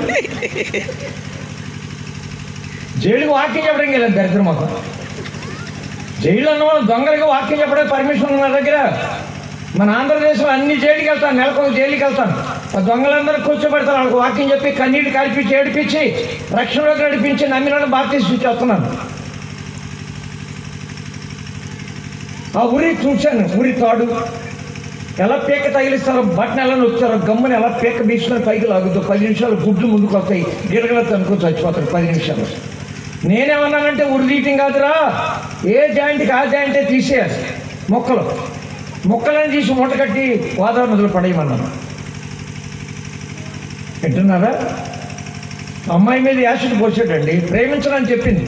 A: జైలుకి వాక్యం చెప్పడానికి వెళ్ళాను. దరిద్రం మాకు జైలు అన్న దొంగలకి వాక్యం చెప్పడానికి పర్మిషన్ ఉన్న దగ్గర. మన ఆంధ్రప్రదేశ్లో అన్ని జైలుకి వెళ్తాను, నెలకు ఒక జైలుకి వెళ్తాను. ఆ దొంగలందరూ కూర్చోబెడతాను, వాళ్ళకి వాక్యం చెప్పి కన్నీళ్ళు కలిపించి ఏడిపించి రక్షణలోకి నడిపించి నమ్మిన బాప్తిస్మం చేస్తున్నాను. ఆ ఉరి చూశాను, ఉరి తాడు ఎలా పీక తగిలిస్తారో, బట్టను ఎలా నొక్కుతారో, గమ్ముని ఎలా పీక బీసుకొని పైకి లాగుతాం. 10 నిమిషాలు గుడ్లు ముందుకు వస్తాయి, గిరగల తనుకో చచ్చిపోతారు 10 నిమిషాలు. నేనేమన్నానంటే ఉరి తీయటం కాదురా, ఏ జాయింట్కి ఆ జాయింటే తీసేయాలి. మొక్కలను తీసి మూట కట్టి గోదావరి మొదలు పడేయమన్నాను. వింటున్నారా? అమ్మాయి మీద యాసిడ్ పోసాడండి, ప్రేమించడానికి చెప్పింది.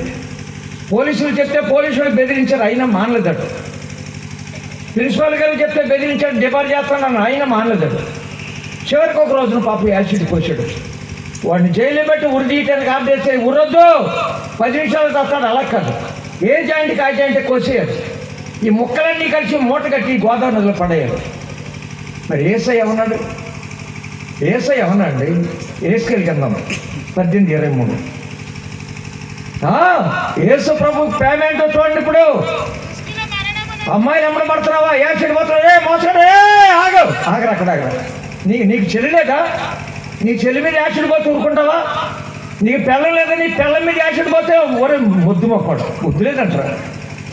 A: పోలీసులు చెప్తే పోలీసులు బెదిరించారు, అయినా మానలేదట. ప్రిన్సిపాల్ గారు చెప్తే బెదిరించాడు, డిపార్ట్ చేస్తాను, అయినా మానలేదట. చివరికి ఒక రోజున పాప యాసిడ్ పోసాడు. వాడిని జైలు పెట్టి ఉరి తీయటానికి ఆర్డర్ చేస్తే ఉరొద్దు, 10 నిమిషాలు వస్తాడు. అలా కాదు, ఏ జాయింట్కి ఆ జాయింట్ కోసేయాలి. ఈ ముక్కలన్నీ కలిసి మూట కట్టి గోదావరి నదిలో పడేయాలి. మరి ఏసై ఏమన్నాడు? ఏమన్నాండి? ఏసుకెళ్ళి వెళ్దాం 18:23. యేసు ప్రభు పేమెంట్ చూడండి. ఇప్పుడు అమ్మాయిలు ఎమ్మడ పడుతున్నావా? యాసిడ్ పోతున్నాడు, మోసాడే ఆగరు అక్కడ. నీకు చెల్లి లేదా? నీ చెల్లి మీద యాసిడ్ పోతే ఊరుకుంటావా? నీకు పిల్లలు లేదా? నీ పిల్లల మీద యాసిడ్ పోతే ఒరే ముద్దు మొక్కడు, ముద్దు లేదంటారా?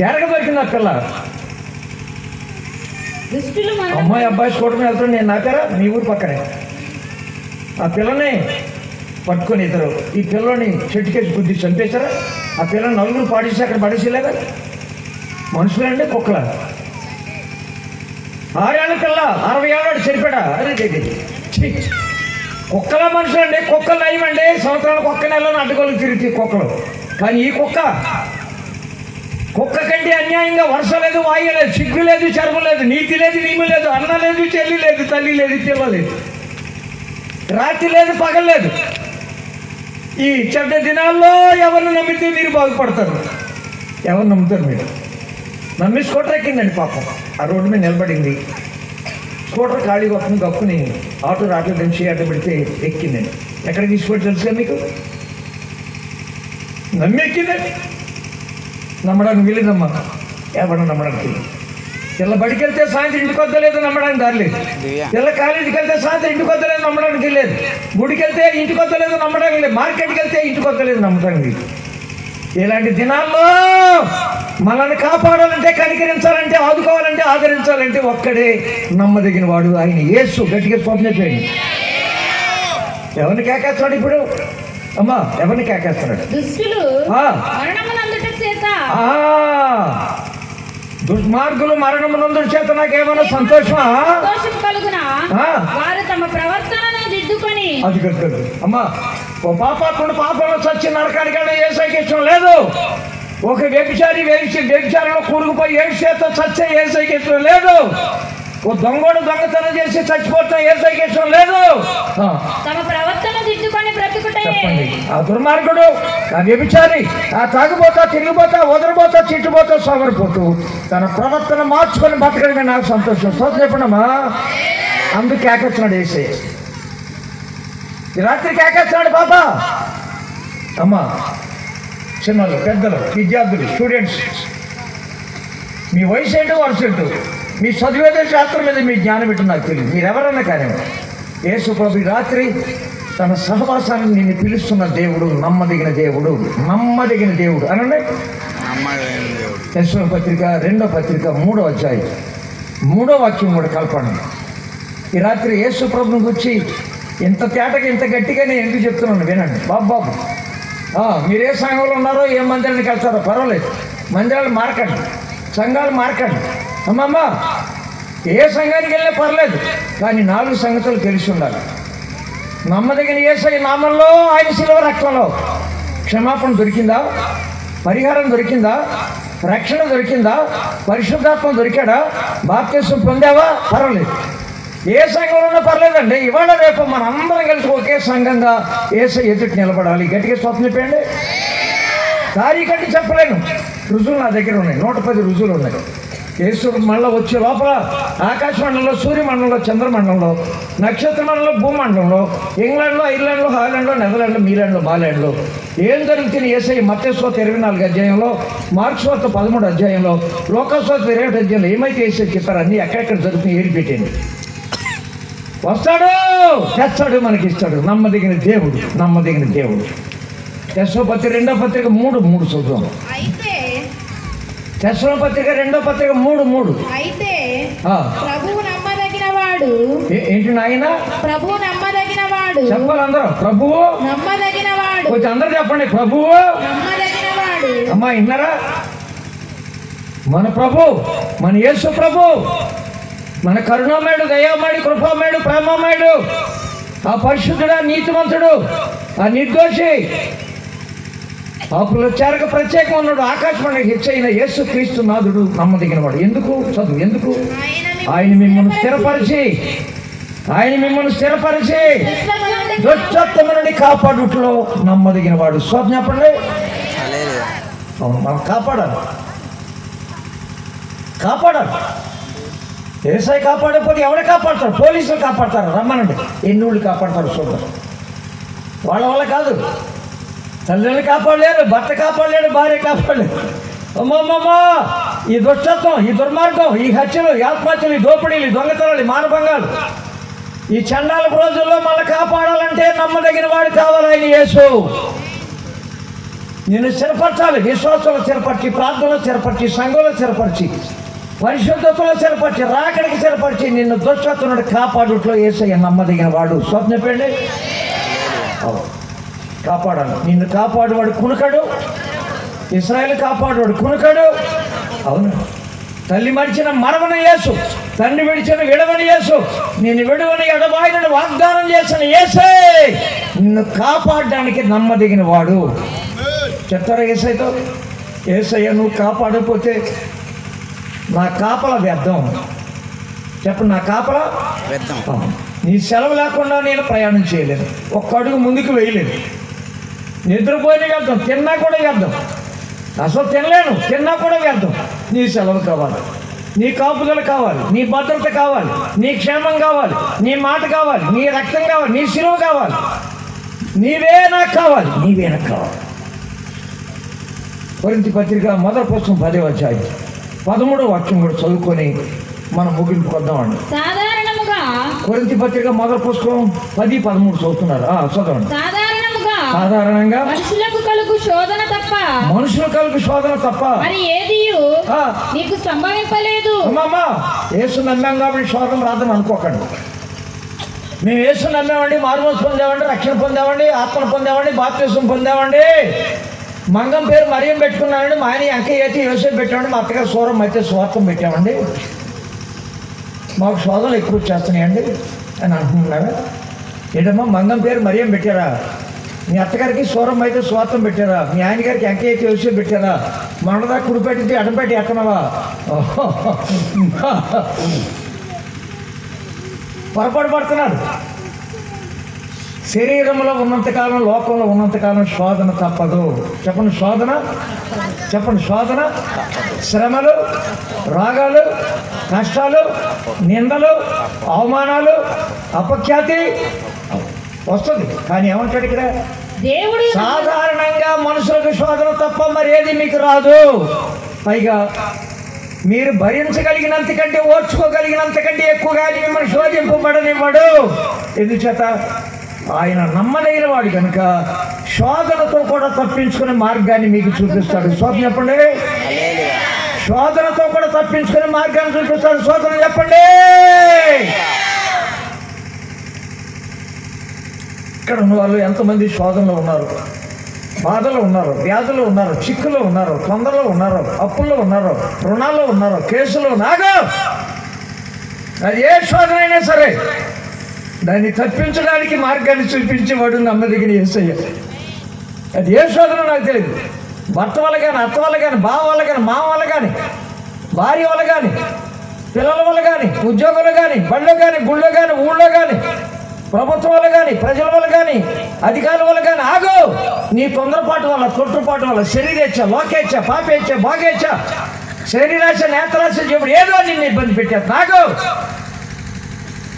A: ఎరగ దొరికింది ఆ పిల్ల. అమ్మాయి అబ్బాయి స్కూటర్ మీద వెళ్తాడు, నేను నాకారా మీ ఊరు పక్కనే. ఆ పిల్లని పట్టుకొని ఇద్దరు ఈ పిల్లని చెట్టుకేసి గుద్ది చంపేశారా? ఆ పిల్లని నలుగురు పాడేసి అక్కడ పడేసేలేదా? మనుషులండి కుక్కల? 6 ఏళ్ళ పిల్ల 60 ఏళ్ళ చనిపోయాడా? అదే కుక్కల మనుషులండి. కుక్కలు నయమండి, సంవత్సరాలకు ఒక్క నెలలో అడ్డుకోలు తిరిగి కుక్కలు. కానీ ఈ కుక్క కంటే అన్యాయంగా వర్ష లేదు, వాయు లేదు, సిగ్గు లేదు, చర్మం లేదు, నీతి లేదు, నియమం లేదు, అన్న లేదు, చెల్లి లేదు, తల్లి లేదు, పిల్ల లేదు, రాత్రి లేదు, పగలు లేదు. ఈ చెడ్డ దినాల్లో ఎవరిని నమ్మితే మీరు బాగుపడతారు? ఎవరు నమ్ముతారు? మీరు నమ్మి స్కూటర్ ఎక్కిందండి పాపం. ఆ రోడ్డు మీద నిలబడింది. స్కూటర్ ఖాళీ కొట్టుకుని కప్పుకుని ఆటో రాట్లో దించి అడ్డు పెడితే ఎక్కిందండి. ఎక్కడ తీసుకొని తెలుసుగా మీకు? నమ్మి ఎక్కిందండి. నమ్మడానికి వీలేదమ్మా, ఎవరు నమ్మడానికి? పిల్ల బడికి వెళ్తే సాయంత్రం ఇంటికి వద్దలేదు, నమ్మడానికి దారిలేదు. పిల్ల కాలేజీకి వెళ్తే సాయంత్రం ఇంటికి వద్దలేదు, నమ్మడానికి లేదు. గుడికి వెళ్తే ఇంటికి వద్దలేదు, నమ్మడానికి లేదు. మార్కెట్కి వెళ్తే ఇంటికి వద్దలేదు, నమ్మడానికి లేదు. ఇలాంటి దినాల్లో మనల్ని కాపాడాలంటే, కనికరించాలంటే, ఆదుకోవాలంటే, ఆదరించాలంటే ఒక్కడే నమ్మదగిన వాడు, ఆయన యేసు. గట్టిగా స్వప్న చేయండి. ఎవరిని కేకేస్తున్నాడు ఇప్పుడు? అమ్మా ఎవరిని కేకేస్తున్నాడు? దుర్మార్గులు మరణమునందుట చేత నాకేమన్నా సంతోషమా? అది కదా అమ్మా. ఓ పాపాత్ముడు పాపంలో చచ్చి నరకానికి ఏసైకి ఇష్టం లేదు. ఒక వ్యభిచారంలో కూరుకుపోయి ఏడ్చేతో చచ్చే ఏసైకి ఇష్టం లేదు. ఓ దొంగోడు దొంగతనం చేసి చచ్చిపోతున్న ఏసైకి ఇష్టం లేదు. చెప్పండి, ఆ దుర్మార్గుడు, ఆ వ్యభిచారి, ఆ తాగుబోతా, తిరిగిపోతా, వదలబోతా, చిట్టుపోతా, సోమరిపోతూ తన ప్రవర్తన మార్చుకొని బతకడమే నాకు సంతోషం. సోదరు చెప్పండమ్మా. అందుకు కేకేస్తున్నాడు ఏసై. ఈ రాత్రి కేకేస్తున్నాడు పాప. అమ్మా, చిన్నలు, పెద్దలు, విద్యార్థులు, స్టూడెంట్స్, మీ వయసు ఏంటో వరుస ఏంటో, మీ చదివేదే శాస్త్రం మీద మీ జ్ఞానం ఏంటో నాకు తెలియదు. మీరు ఎవరన్నా కానీ యేసు ప్రభు ఈ రాత్రి తన సహవాసాన్ని నిన్ను పిలుస్తున్న దేవుడు నమ్మదగిన దేవుడు, నమ్మదగిన దేవుడు అనండి. యెషయా పత్రిక 2వ పత్రిక 3వ అధ్యాయం 3వ వాక్యం కూడా కలపండి. ఈ రాత్రి యేసు ప్రభుని గురించి ఇంత తేటగా ఇంత గట్టిగా నేను ఎందుకు చెప్తున్నాను వినండి బాబు. మీరు ఏ సంఘంలో ఉన్నారో ఏ మందిరానికి వెళ్తారో పర్వాలేదు, మందిరాలు మార్కండి, సంఘాలు మార్కండి. అమ్మమ్మ ఏ సంఘానికి వెళ్ళినా పర్లేదు, కానీ 4 సంగతులు తెలిసి ఉండాలి. నమ్మదగిన యేసయ్య నామంలో, ఆయన శిలువ రక్తంలో క్షమాపణ దొరికిందా, పరిహారం దొరికిందా, రక్షణ దొరికిందా, పరిశుద్ధాత్మ దొరికాడా, బాప్తిసం పొందావా, పర్వాలేదు. ఏ సంఘంలో ఉన్నా పర్లేదండి. ఇవాళ రేపు మన అందరం కలిసి ఒకే సంఘంగా యేసయ్య ఎదుటి నిలబడాలి. గట్టిగా స్వప్నం చెప్పండి. తారీఖంటే చెప్పలేను, రుజువులు నా దగ్గర ఉన్నాయి, 110 రుజువులు ఉన్నాయి. యేసు మళ్ళీ వచ్చే లోపల ఆకాశమండలంలో, సూర్యమండలంలో, చంద్రమండలంలో, నక్షత్ర మండలంలో, భూమండలంలో, ఇంగ్లాండ్లో, ఐర్లాండ్లో, హాలాండ్లో, నెదర్లాండ్లో, మీలాండ్లో, బాలాండ్లో ఏం జరుగుతుంది యేసయ్య మత్తయి సువార్త 24 అధ్యాయంలో, మార్కు సువార్త 13 అధ్యాయంలో, లూకా సువార్త 21 అధ్యాయంలో ఏమైతే యేసయ్య చెప్పారు అన్నీ ఎక్కడెక్కడ జరుగుతుంది ఏరి పెట్టండి. వస్తాడు, తెస్తాడు, మనకి ఇస్తాడు. నమ్మదగిన దేవుడు, నమ్మదగిన దేవుడు. యెషయా పత్రిక 2వ పత్రిక 3:3 చూద్దాం. యెషయా పత్రిక 2వ పత్రిక 3:3.
B: అయితే ప్రభువు నమ్మదగిన వాడు.
A: ఏంటి నాయన?
B: ప్రభువు నమ్మదగిన వాడు.
A: చెప్పాలి అందరూ, ప్రభువు
B: నమ్మదగిన వాడు.
A: కొంచెం అందరూ చెప్పండి, ప్రభువు
B: నమ్మదగిన వాడు.
A: అమ్మా విన్నారా? మన ప్రభు, మన యేసు ప్రభు, మన కరుణామయుడు, దయామయుడు, కృపామయుడు, ప్రేమమయుడు, ఆ పరిశుద్ధుడు, ఆ నీతిమంతుడు, ఆ నిర్దోషి, పాపుల చేరక ప్రత్యేకం ఉన్నాడు, ఆకాశవాణికి హెచ్చైన యేసు క్రీస్తు నాథుడు నమ్మదగిన వాడు. ఎందుకు చదువు? ఎందుకు? ఆయన మిమ్మల్ని స్థిరపరిచి దుష్టత్వము నుండి కాపాడుట్లో నమ్మదగిన వాడు. స్వప్న చెప్పండి. అవును, మనం కాపాడాలి. యేసయ్య కాపాడకపోతే ఎవరు కాపాడతారు? పోలీసులు కాపాడతారు, రమ్మనండి. ఎన్ని ఊళ్ళు కాపాడతారు చూద్దాం. వాళ్ళ వల్ల కాదు. తల్లిని కాపాడలేరు, భర్త కాపాడలేడు, భార్య కాపాడలేదు. అమ్మమ్మమ్మా, ఈ దుష్టత్వం, ఈ దుర్మార్గం, ఈ హత్యలు, ఈ ఆత్మహత్యలు, ఈ దోపిడీలు, ఈ దొంగతనాలు, ఈ మానభంగాలు, ఈ చండాలపు రోజుల్లో మనల్ని కాపాడాలంటే నమ్మదగిన వాడు కావాలి. ఆయన యేసు నిన్ను స్థిరపరచాలి. విశ్వాసంలో స్థిరపరిచి, ప్రార్థనలో స్థిరపరిచి, సంఘంలో స్థిరపరిచి, పరిశుద్ధతలో స్థిరపరిచి, రాకడికి స్థిరపరిచి, నిన్ను దుష్టత్వం నుండి కాపాడుట్లో యేసయ్య నమ్మదగిన వాడు. స్వప్న చెప్పండి. కాపాడాలి. నిన్ను కాపాడువాడు కునుకడు, ఇశ్రాయేలు కాపాడువాడు కునుకడు. అవును, తల్లి మరిచిన మరవని యేసు, తండ్రి విడిచిన విడవని యేసు, నిన్ను విడవని ఎడబాయినని వాగ్దానం చేసిన యేసే నిన్ను కాపాడడానికి నమ్మదగిన వాడు. చెప్తారా యేసయ్యతో? యేసయ్య నువ్వు కాపాడకపోతే నా కాపల వ్యర్థం. చెప్పండి, నా కాపల వ్యర్థం. నీ సెలవు లేకుండా నేను ప్రయాణం చేయలేను, ఒక్క అడుగు ముందుకు వేయలేను. నిద్రపోయిన వ్యర్థం, తిన్నా కూడా వ్యర్థం. అసలు తినలేను, తిన్నా కూడా వ్యర్థం. నీ సెలవు కావాలి, నీ కాపుదల కావాలి, నీ భద్రత కావాలి, నీ క్షేమం కావాలి, నీ మాట కావాలి, నీ రక్తం కావాలి, నీ శిలువ కావాలి. నీవే నాకు కావాలి. కొరింథీ పత్రిక 1వ పుస్తకం 10వ అధ్యాయం 13వ వాక్యం కూడా చదువుకొని మనం ముగింపు కొద్దామండి.
B: సాధారణముగా
A: కొరింథీ పత్రిక 1వ పుస్తకం 10-13 చదువుతున్నారు. చదవండి. సాధారణంగా
B: మనుషులకు కలుగు శోధన తప్ప మరి ఏదియు నీకు సంభవింపలేదు.
A: అమ్మమ్మా, యేసు నమ్మాం కాబట్టి శోధన రాదని అనుకోకండి. మేము యేసు నమ్మామండి, మారుమోసు పొందామండి, రక్షణ పొందామండి, ఆత్మను పొందామండి, బాప్తిసం పొందామండి, మంగం పేరు మరియం పెట్టుకున్నామండి, మా ఆయన అంకయ్య అయితే యోసేపు పెట్టామండి, మా అత్తగారు సూరం అయితే స్వార్థం పెట్టామండి, మాకు శోధనలు ఎక్కువ వచ్చేస్తున్నాయండి అని అంటున్నావా? ఏంటమ్మా, మంగం పేరు మరియం పెట్టారా? మీ అత్తగారికి సూరం అయితే స్వార్థం పెట్టారా? మీ ఆయన గారికి అంకయ్య అయితే యోసేపు పెట్టారా? మనదా కుడిపెట్టి అడపెట్టి ఎక్కనవా? పొరపాటు పడుతున్నాడు. శరీరంలో ఉన్నంతకాలం, లోకంలో ఉన్నంతకాలం శోధన తప్పదు. చెప్పండి, శోధన, శ్రమలు, రాగాలు, కష్టాలు, నిందలు, అవమానాలు, అపఖ్యాతి వస్తుంది. కానీ ఏమంటాడు ఇక్కడ?
B: దేవుడు
A: సాధారణంగా మనుషులకు శోధన తప్ప మరేది మీకు రాదు. పైగా మీరు భరించగలిగినంతకంటే, ఓర్చుకోగలిగినంతకంటే ఎక్కువగా మిమ్మల్ని శోధింపబడనివ్వడు. ఎందుచేత ఆయన నమ్మదగిన వాడు కనుక శోధనతో కూడా తప్పించుకునే మార్గాన్ని మీకు చూపిస్తాడు. శోధన చెప్పండి. శోధనతో కూడా తప్పించుకునే మార్గాన్ని చూపిస్తాడు. శోధన చెప్పండి. ఇక్కడ ఉన్న వాళ్ళు ఎంతమంది శోధనలో ఉన్నారు, బాధలో ఉన్నారు, వ్యాధులు ఉన్నారు, చిక్కులో ఉన్నారు, తొందరలో ఉన్నారు, అప్పుల్లో ఉన్నారు, రుణాల్లో ఉన్నారు, కేసులో నాగో. అది ఏ శోధన అయినా సరే దాన్ని తప్పించడానికి మార్గాన్ని చూపించేవాడు నమ్మదగిన యేసయ్య. అది ఏ శోధన నాకు తెలియదు. భర్త వల్ల కానీ, అత్త వల్ల కానీ, బావ వల్ల కానీ, మామ వల్ల కానీ, భార్య వల్ల కానీ, పిల్లల వల్ల కానీ, ఉద్యోగులు కానీ, బళ్ళో కానీ, గుళ్ళో కానీ, ఊళ్ళో కానీ, ప్రభుత్వం వల్ల కానీ, ప్రజల వల్ల కానీ, అధికారుల వల్ల కానీ ఆగో. నీ తొందరపాటు వల్ల, తొట్టుపాటు వల్ల, శరీరేచ్ఛ, లోకేచ్ఛ, పాపేచ్ఛ, భోగేచ్ఛ, శరీరాశ, నేత్రాశ చెప్పుడు ఏదో నిన్ను ఇబ్బంది పెట్టారు. ఆగో.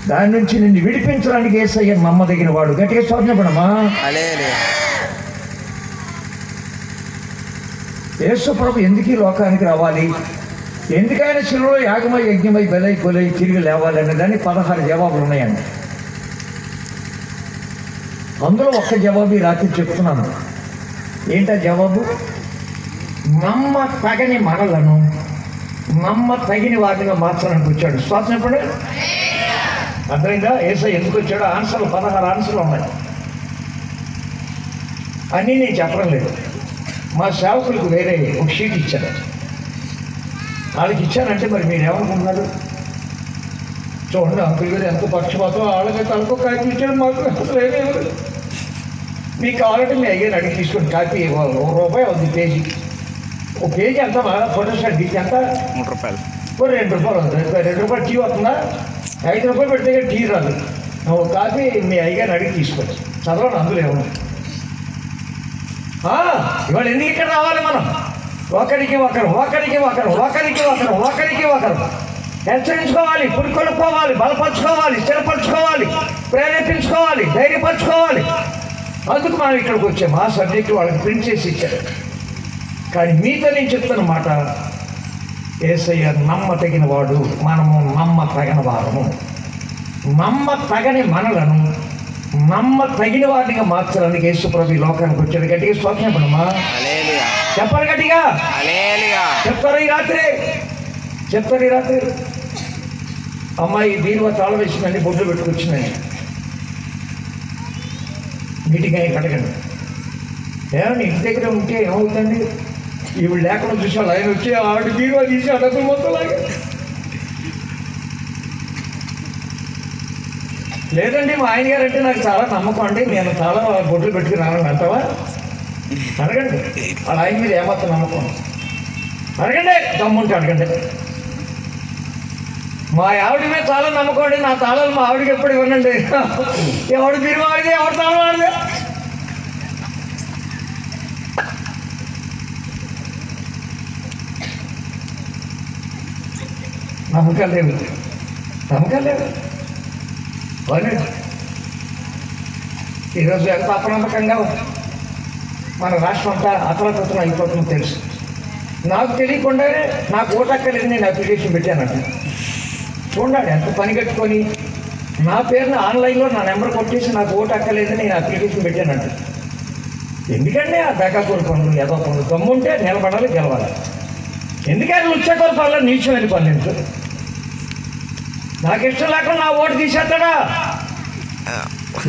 A: దాని నుంచి నిన్ను విడిపించడానికి యేసయ్య నమ్మదగిన వాడు. గట్టిగా శోధనపడమా. యేసు ప్రభు ఎందుకు ఈ లోకానికి రావాలి, ఎందుకైనా శిలువలో యాగమై యజ్ఞమై బలై కొలై తిరిగి లేవాలి అనే దానికి 16 జవాబులు ఉన్నాయండి. అందులో ఒక్క జవాబు ఈ రాత్రి చెప్తున్నాను. ఏంటా జవాబు? నమ్మ తగని మనలను నమ్మ తగిన వాటిగా మార్చడానికి వచ్చాడు. శ్వాస చెప్పండి. అర్థమైందా? యేసయ్య ఎందుకు వచ్చాడో ఆన్సర్లు 16 ఆన్సర్లు ఉన్నాయి. అన్నీ నేను చెప్పడం లేదు. మా సేవకులకు వేరే ఒక షీట్ ఇచ్చాను. వాళ్ళకి ఇచ్చానంటే మరి మీరు ఏమనుకుంటున్నారు? చూడండి, అంకుల్ గారు ఎంత పక్షపాతం, వాళ్ళకైతే అనుకో కాపీ ఇచ్చాడు, మాకు అసలు ఏమేమి. మీకు కావాలంటే మీ అయ్యారు అడిగి తీసుకొని కాపీ ₹1 అవుతుంది పేజీ. ఒక పేజీ ఎంత ఫోటోస్టాట్ దిక్కు ఎంత? ₹3. ₹2 అవుతుంది. ₹2 టీ వస్తుందా? ₹5 పెడితే టీ రాదు. ఒక కాపీ మీ అయ్యగారు అడిగి తీసుకోవచ్చు. చదవండి, అందులో ఏమన్నా. ఇవాళ ఎందుకు ఇక్కడ రావాలి మనం? ఒకరికి ఒకరు హెచ్చరించుకోవాలి, పురికొల్పుకోవాలి, బలపరుచుకోవాలి, స్థిరపరచుకోవాలి, ప్రేరేపించుకోవాలి, ధైర్యపరచుకోవాలి. అందుకు మనం ఇక్కడికి వచ్చాము. ఆ సబ్జెక్టు వాళ్ళకి ప్రింట్ చేసి ఇచ్చారు. కానీ మీతో నేను చెప్తున్న మాట, యేసయ్య నమ్మతగిన వాడు, మనము నమ్మతగిన వారము. నమ్మతగని మనలను నమ్మతగిన వాటిగా మార్చడానికి యేసు ప్రభు ఈ లోకానికి వచ్చాడు. గట్టిగా స్తోత్రం చెప్పండమ్మా. చెప్పాలి గట్టిగా. చెప్తారు ఈ రాత్రి అమ్మాయి బీరువా తాళం వేసిందండి, బొడ్లు పెట్టుకొచ్చిందండి. నీటిగా కడగండి. ఏమన్నా ఇంటి దగ్గర ఉంటే ఏమవుతుంది? ఈవిడ లేకుండా చూసాడు, ఆయన వచ్చి ఆవిడ బీరువా తీసి అడగలు మొత్తం లాగా. లేదండి మా ఆయన గారు అంటే నాకు చాలా నమ్మకం అండి, నేను చాలా బొడ్లు పెట్టుకుని రానని అంటావా? అడగండి. వాళ్ళ ఆయన మీద ఏమాత్రం నమ్మకం అడగండి, దమ్ముంటే అడగండి. మా ఆవిడ మీద చాలా నమ్మకం అండి, నా తాళాలు మా ఆవిడకి ఎప్పుడు ఇవ్వనండి. ఎవడు బీరువా ఆడితే ఎవడు తాళం ఆడితే నమ్మకాలు లేవు. ఈరోజు ఎంత అప్రనమ్మకంగా మన రాష్ట్రం అంతా అతలతత్వం అయిపోతుందో తెలుసు. నాకు తెలియకుండానే నాకు ఓటు అక్కర్లేదు, నేను అప్లికేషన్ పెట్టానంట. చూడండి ఎంత పని కట్టుకొని నా పేరుని ఆన్లైన్లో నా నెంబర్ కొట్టేసి నాకు ఓటు అక్కర్లేదని నేను అప్లికేషన్ పెట్టానంట. ఎందుకంటే ఆ దగాకూర పనులు, ఏదో పనులు, దమ్ముంటే నిలబడాలి, గెలవాలి. ఎందుకంటే లుచ్చకూర పనులు, నీచమైన పనులు. నాకు ఇష్టం లేకుండా నా ఓటు తీసేస్తాడా?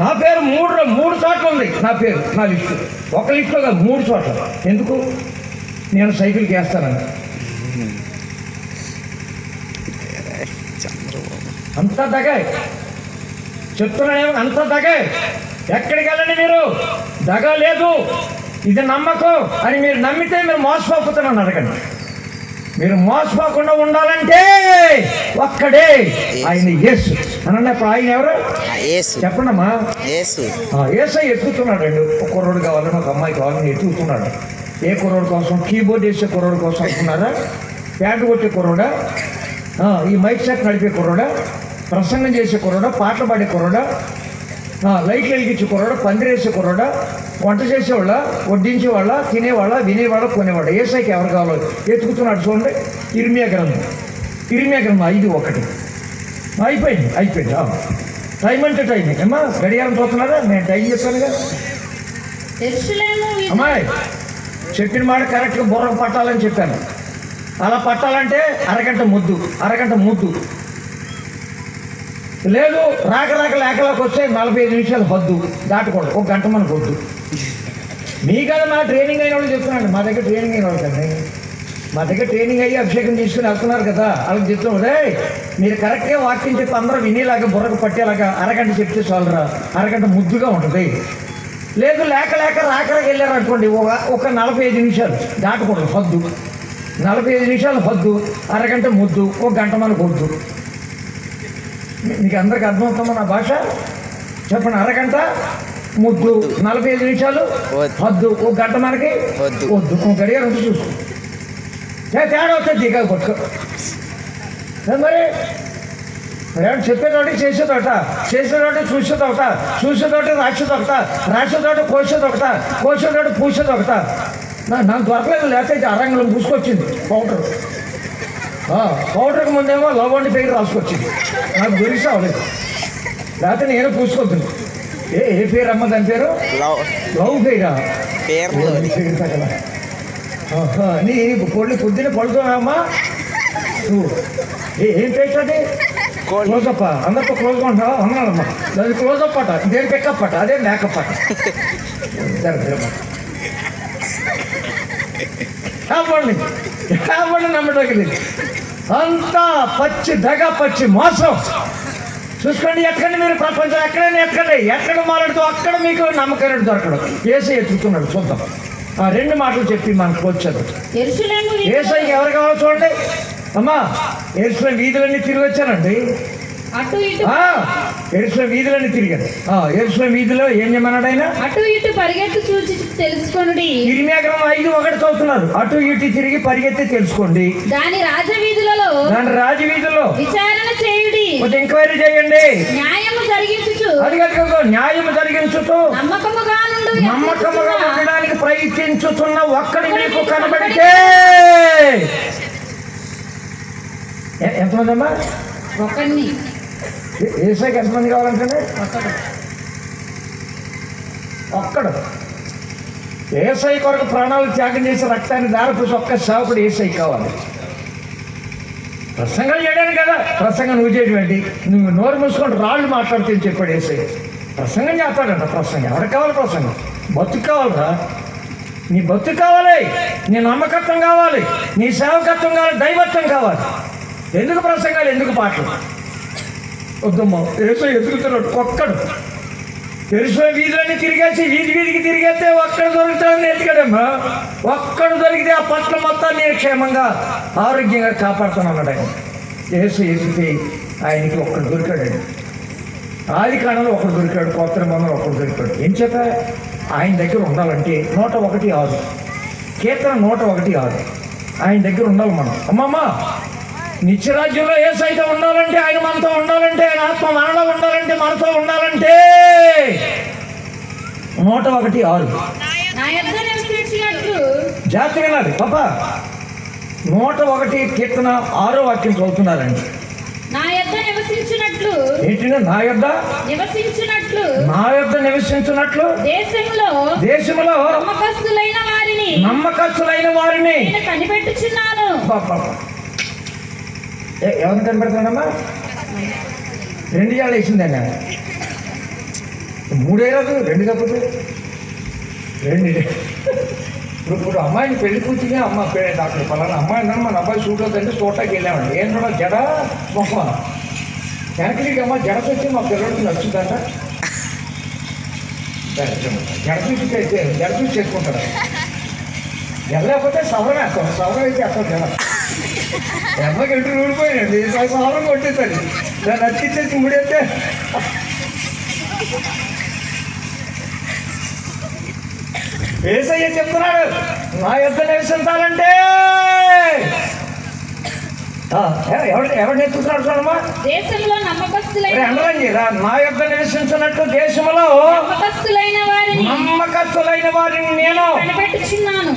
A: నా పేరు మూడు చోట్ల ఉంది. నా పేరు, నా లిస్టు ఒక లిస్టులో కాదు, 3 చోట్ల. ఎందుకు? నేను సైకిల్కి వేస్తానని. అంతా దగాయ్ చెప్తున్నానేమో, అంతా దగాయ్. ఎక్కడికి వెళ్ళండి మీరు, దగా లేదు, ఇది నమ్మకం అని మీరు నమ్మితే మీరు మోసపోతున్నాను. అడగండి. మీరు మోసపోకుండా ఉండాలంటే ఒక్కడే, ఆయన యేసు. అనండి. అప్పుడు ఆయన ఎవరు చెప్పండమ్మా? యేసయ్య ఎత్తుకుతున్నాడు అండి. ఒక కుర్రోడు కావాలని, ఒక అమ్మాయి కావాలని ఎత్తుకుతున్నాడు. ఏ కుర్రోడు కోసం? కీబోర్డ్ వేసే కుర్రోడు కోసం అనుకున్నారా? ప్యాంటు కొట్టే కుర్రోడా? ఈ మైక్ సెట్ నడిపే కుర్రోడా? ప్రసంగం చేసే కుర్రోడా? పాటలు పాడే కుర్రోడా? లైట్లు వెలిగించే కుర్రోడా? పందిరేసే కుర్రోడా? వంట చేసేవాళ్ళ, వడ్డించేవాళ్ళ, తినేవాళ్ళ, వినేవాళ్ళ, కొనేవాళ్ళ? యేసయ్యకి ఎవరు కావాలో ఎత్తుకుతున్నాడు. చూడండి, ఇర్మియా గ్రంథం 5:1 అయిపోయింది. టైం అంటే టైం ఏమా గడియారం చూస్తున్నారా? నేను టైం చెప్పానుగా.
B: యెరూషలేము
A: అమ్మాయి చెప్పిన మాట కరెక్ట్గా బుర్రకు పట్టాలని చెప్పాను. అలా పట్టాలంటే అరగంట ముద్దు లేదు. రాక లేకలోకి వస్తే 45 నిమిషాలు హద్దు దాటకూడదు. 1 గంట మనకు వద్దు. మీ కదా మా ట్రైనింగ్ అయిన వాళ్ళు చెప్తున్నాను. మా దగ్గర ట్రైనింగ్ అయిన వాళ్ళు కదా, మా దగ్గర ట్రైనింగ్ అయ్యి అభిషేకం తీసుకుని వెళ్తున్నారు కదా, వాళ్ళకి చెప్తున్నాం రే మీరు కరెక్ట్గా వాక్యం చెప్పి అందరూ వినేలాగా బుర్రకు పట్టేలాగా అరగంట చెప్తే చాలరా. అరగంట ముద్దుగా ఉంటుంది. లేదు లేక రాక వెళ్ళారు అనుకోండి, ఒక 45 నిమిషాలు దాటకూడదు హద్దు. 45 నిమిషాలు హద్దు, అరగంట ముద్దు, 1 గంట మనకు వద్దు. మీకు అందరికి అర్థమవుతుందా నా భాష? చెప్పండి. అరగంట ముద్దు, 45 నిమిషాలు హద్దు, 1 గంట మనకి వద్దు. గడియారం ఉంటే చూసుకో. తేడా వస్తుంది దిగా పట్టుకో. మరి చెప్పేదోటి చేసేదొకట, చూసేదోటి రాసేదోటి కోసేదోటి పూసేదొకట. నాకు దొరకలేదు. లేకపోతే అరంగంలో పూసుకొచ్చింది పౌడర్కి ముందేమో లవ్ అండ్ పేరు రాసుకొచ్చింది. నాకు గురించి అవ్వలేదు. లేకపోతే నేను పూసుకోవద్దు. ఏ పేరు అమ్మ దాని పేరు? లవ్ పేరా? పేరు కదా. నీ పొద్దున్న పడుతున్నావమ్మా నువ్వు. ఏం పేరు అది? క్లోజప్. అందరితో క్లోజ్గా ఉంటావా? అన్నానమ్మా. అది క్లోజప్ అట, దేని పికప్ అట, అదే మేకప్ అట. కాపాడి నమ్మటం అంతా పచ్చి మోసం. చూసుకోండి. ఎక్కండి మీరు ప్రపంచం ఎక్కడైనా ఎక్కడ మాట్లాడుతూ అక్కడ మీకు నమ్మకం దొరకడం. ఏసై ఎత్తుకున్నాడు. చూద్దాం. 2 మాటలు చెప్పి మనకు వచ్చారు. ఏసై ఎవరు కావాలో చూడండి అమ్మా. యెరూషలేము వీధులన్నీ తిరిగి వచ్చానండి. యెరూషలేము వీధులన్నీ తిరిగాను. యెరూషలేము వీధిలో ఏం చేయమన్నాడు ఆయన?
B: అటు ఇటు పరిగెత్తి చూసి తెలుసుకోండి.
A: ఇర్మియా గ్రంథం 5:1 చదువుతున్నారు. అటు ఇటు తిరిగి పరిగెత్తి తెలుసుకోండి.
B: దాని రాజవీధులలో విచారణ చేయుడి,
A: ఎంక్వైరీ చేయండి.
B: న్యాయము జరిగించుచు,
A: న్యాయము జరిగించుతూ
B: నమ్మకముగా
A: ఉండడానికి ప్రయత్నించుతున్న ఒక్కడి మీకు కనబడితే ఎంతమంది అమ్మా?
B: ఒకరిని.
A: ఏసైకి ఎంతమంది కావాలంటే? ఒక్కడు. ఏసై కొరకు ప్రాణాలు త్యాగం చేసి రక్తాన్ని దారిపోసి ఒక్క సేవకుడు ఏసై కావాలి. ప్రసంగం చేయడానికి కదా. ప్రసంగం నువ్వు చేయటువంటి నువ్వు నోరు మూసుకొని రాళ్ళు మాట్లాడుతూ చెప్పాడు ఏసై. ప్రసంగం చేస్తాడంట. ప్రసంగం ఎవరికి కావాలి? ప్రసంగం బతుకు కావాలరా. నీ బతుకు కావాలి, నీ నమ్మకత్వం కావాలి, నీ సేవకత్వం కావాలి, దైవత్వం కావాలి. ఎందుకు ప్రసంగాలు, ఎందుకు పాటలు? వద్దమ్మా. ఏసై ఎదుగుతున్నాడు. ఒక్కడు. యెరూషలేము వీధులన్నీ తిరిగేసి వీధికి తిరిగేస్తే ఒక్కడు దొరుకుతాడని ఎత్తుకాడమ్మా. ఒక్కడు దొరికితే ఆ పట్ల మొత్తాన్ని క్షేమంగా ఆరోగ్యంగా కాపాడుతున్నాడు ఆయన. ఏసై ఎత్తితే ఆయనకి ఒక్కడు దొరికాడండి. ఆది కాలంలో ఒకడు దొరికాడు, కొత్త నిబంధనలో ఒకడు దొరికాడు. ఏం చెప్పా? ఆయన దగ్గర ఉండాలంటే 101:6 కీర్తన 101:6 ఆయన దగ్గర ఉండాలి మనం. అమ్మమ్మ నిత్యరాజ్యంలో యేసయ్యతో ఉండాలంటే, ఆయన మనతో ఉండాలంటే, ఆయన ఆత్మ మనలో ఉండాలంటే, మనతో ఉండాలంటే 101:6 జాగ్రత్త వినాలి పాప. 101 కీర్తన 6వ వాక్యం చదువుతున్నారండి. ఏంటంటే నా యొద్ద నివసించున్నట్లు దేశంలో నమ్మకస్తులైన వారిని
B: కనిపెట్టుచున్నాను.
A: ఎవరిని కనబెడతానమ్మా? 2 ఏళ్ళు వేసిందండి. 3 ఏళ్ళు 2 తప్పితే 2. ఇప్పుడు అమ్మాయిని పెళ్లి కూర్చుని అమ్మ డాక్టర్ పలానా అమ్మాయి మన అబ్బాయి షూట్ అవుతుందంటే చూడటానికి వెళ్ళామండి. ఏం చూడ జడ మొహ వెనకలికి అమ్మ జడ తెచ్చి మా పిల్లడికి నచ్చుతుందంట. జడ చూసి చేసుకుంటాడు. వెళ్ళకపోతే సవరం వేస్తాం. సవరం అయితే అక్కడ జడ అమ్మకి ఎటు ఊడిపోయినండి. సవరం కొట్టేసరి దాన్ని నచ్చించేసి ముడైతే యేసయ్య చెప్తున్నాడు నా యొద్ద నివసించాలంటే. ఎవరు నేర్చుకున్నాడు చూడమ్మా?
B: దేశంలో
A: నా యొద్ద నివసించినట్టు దేశంలో నమ్మకస్తులైన వారిని నేను
B: కనిపెట్టుచున్నాను.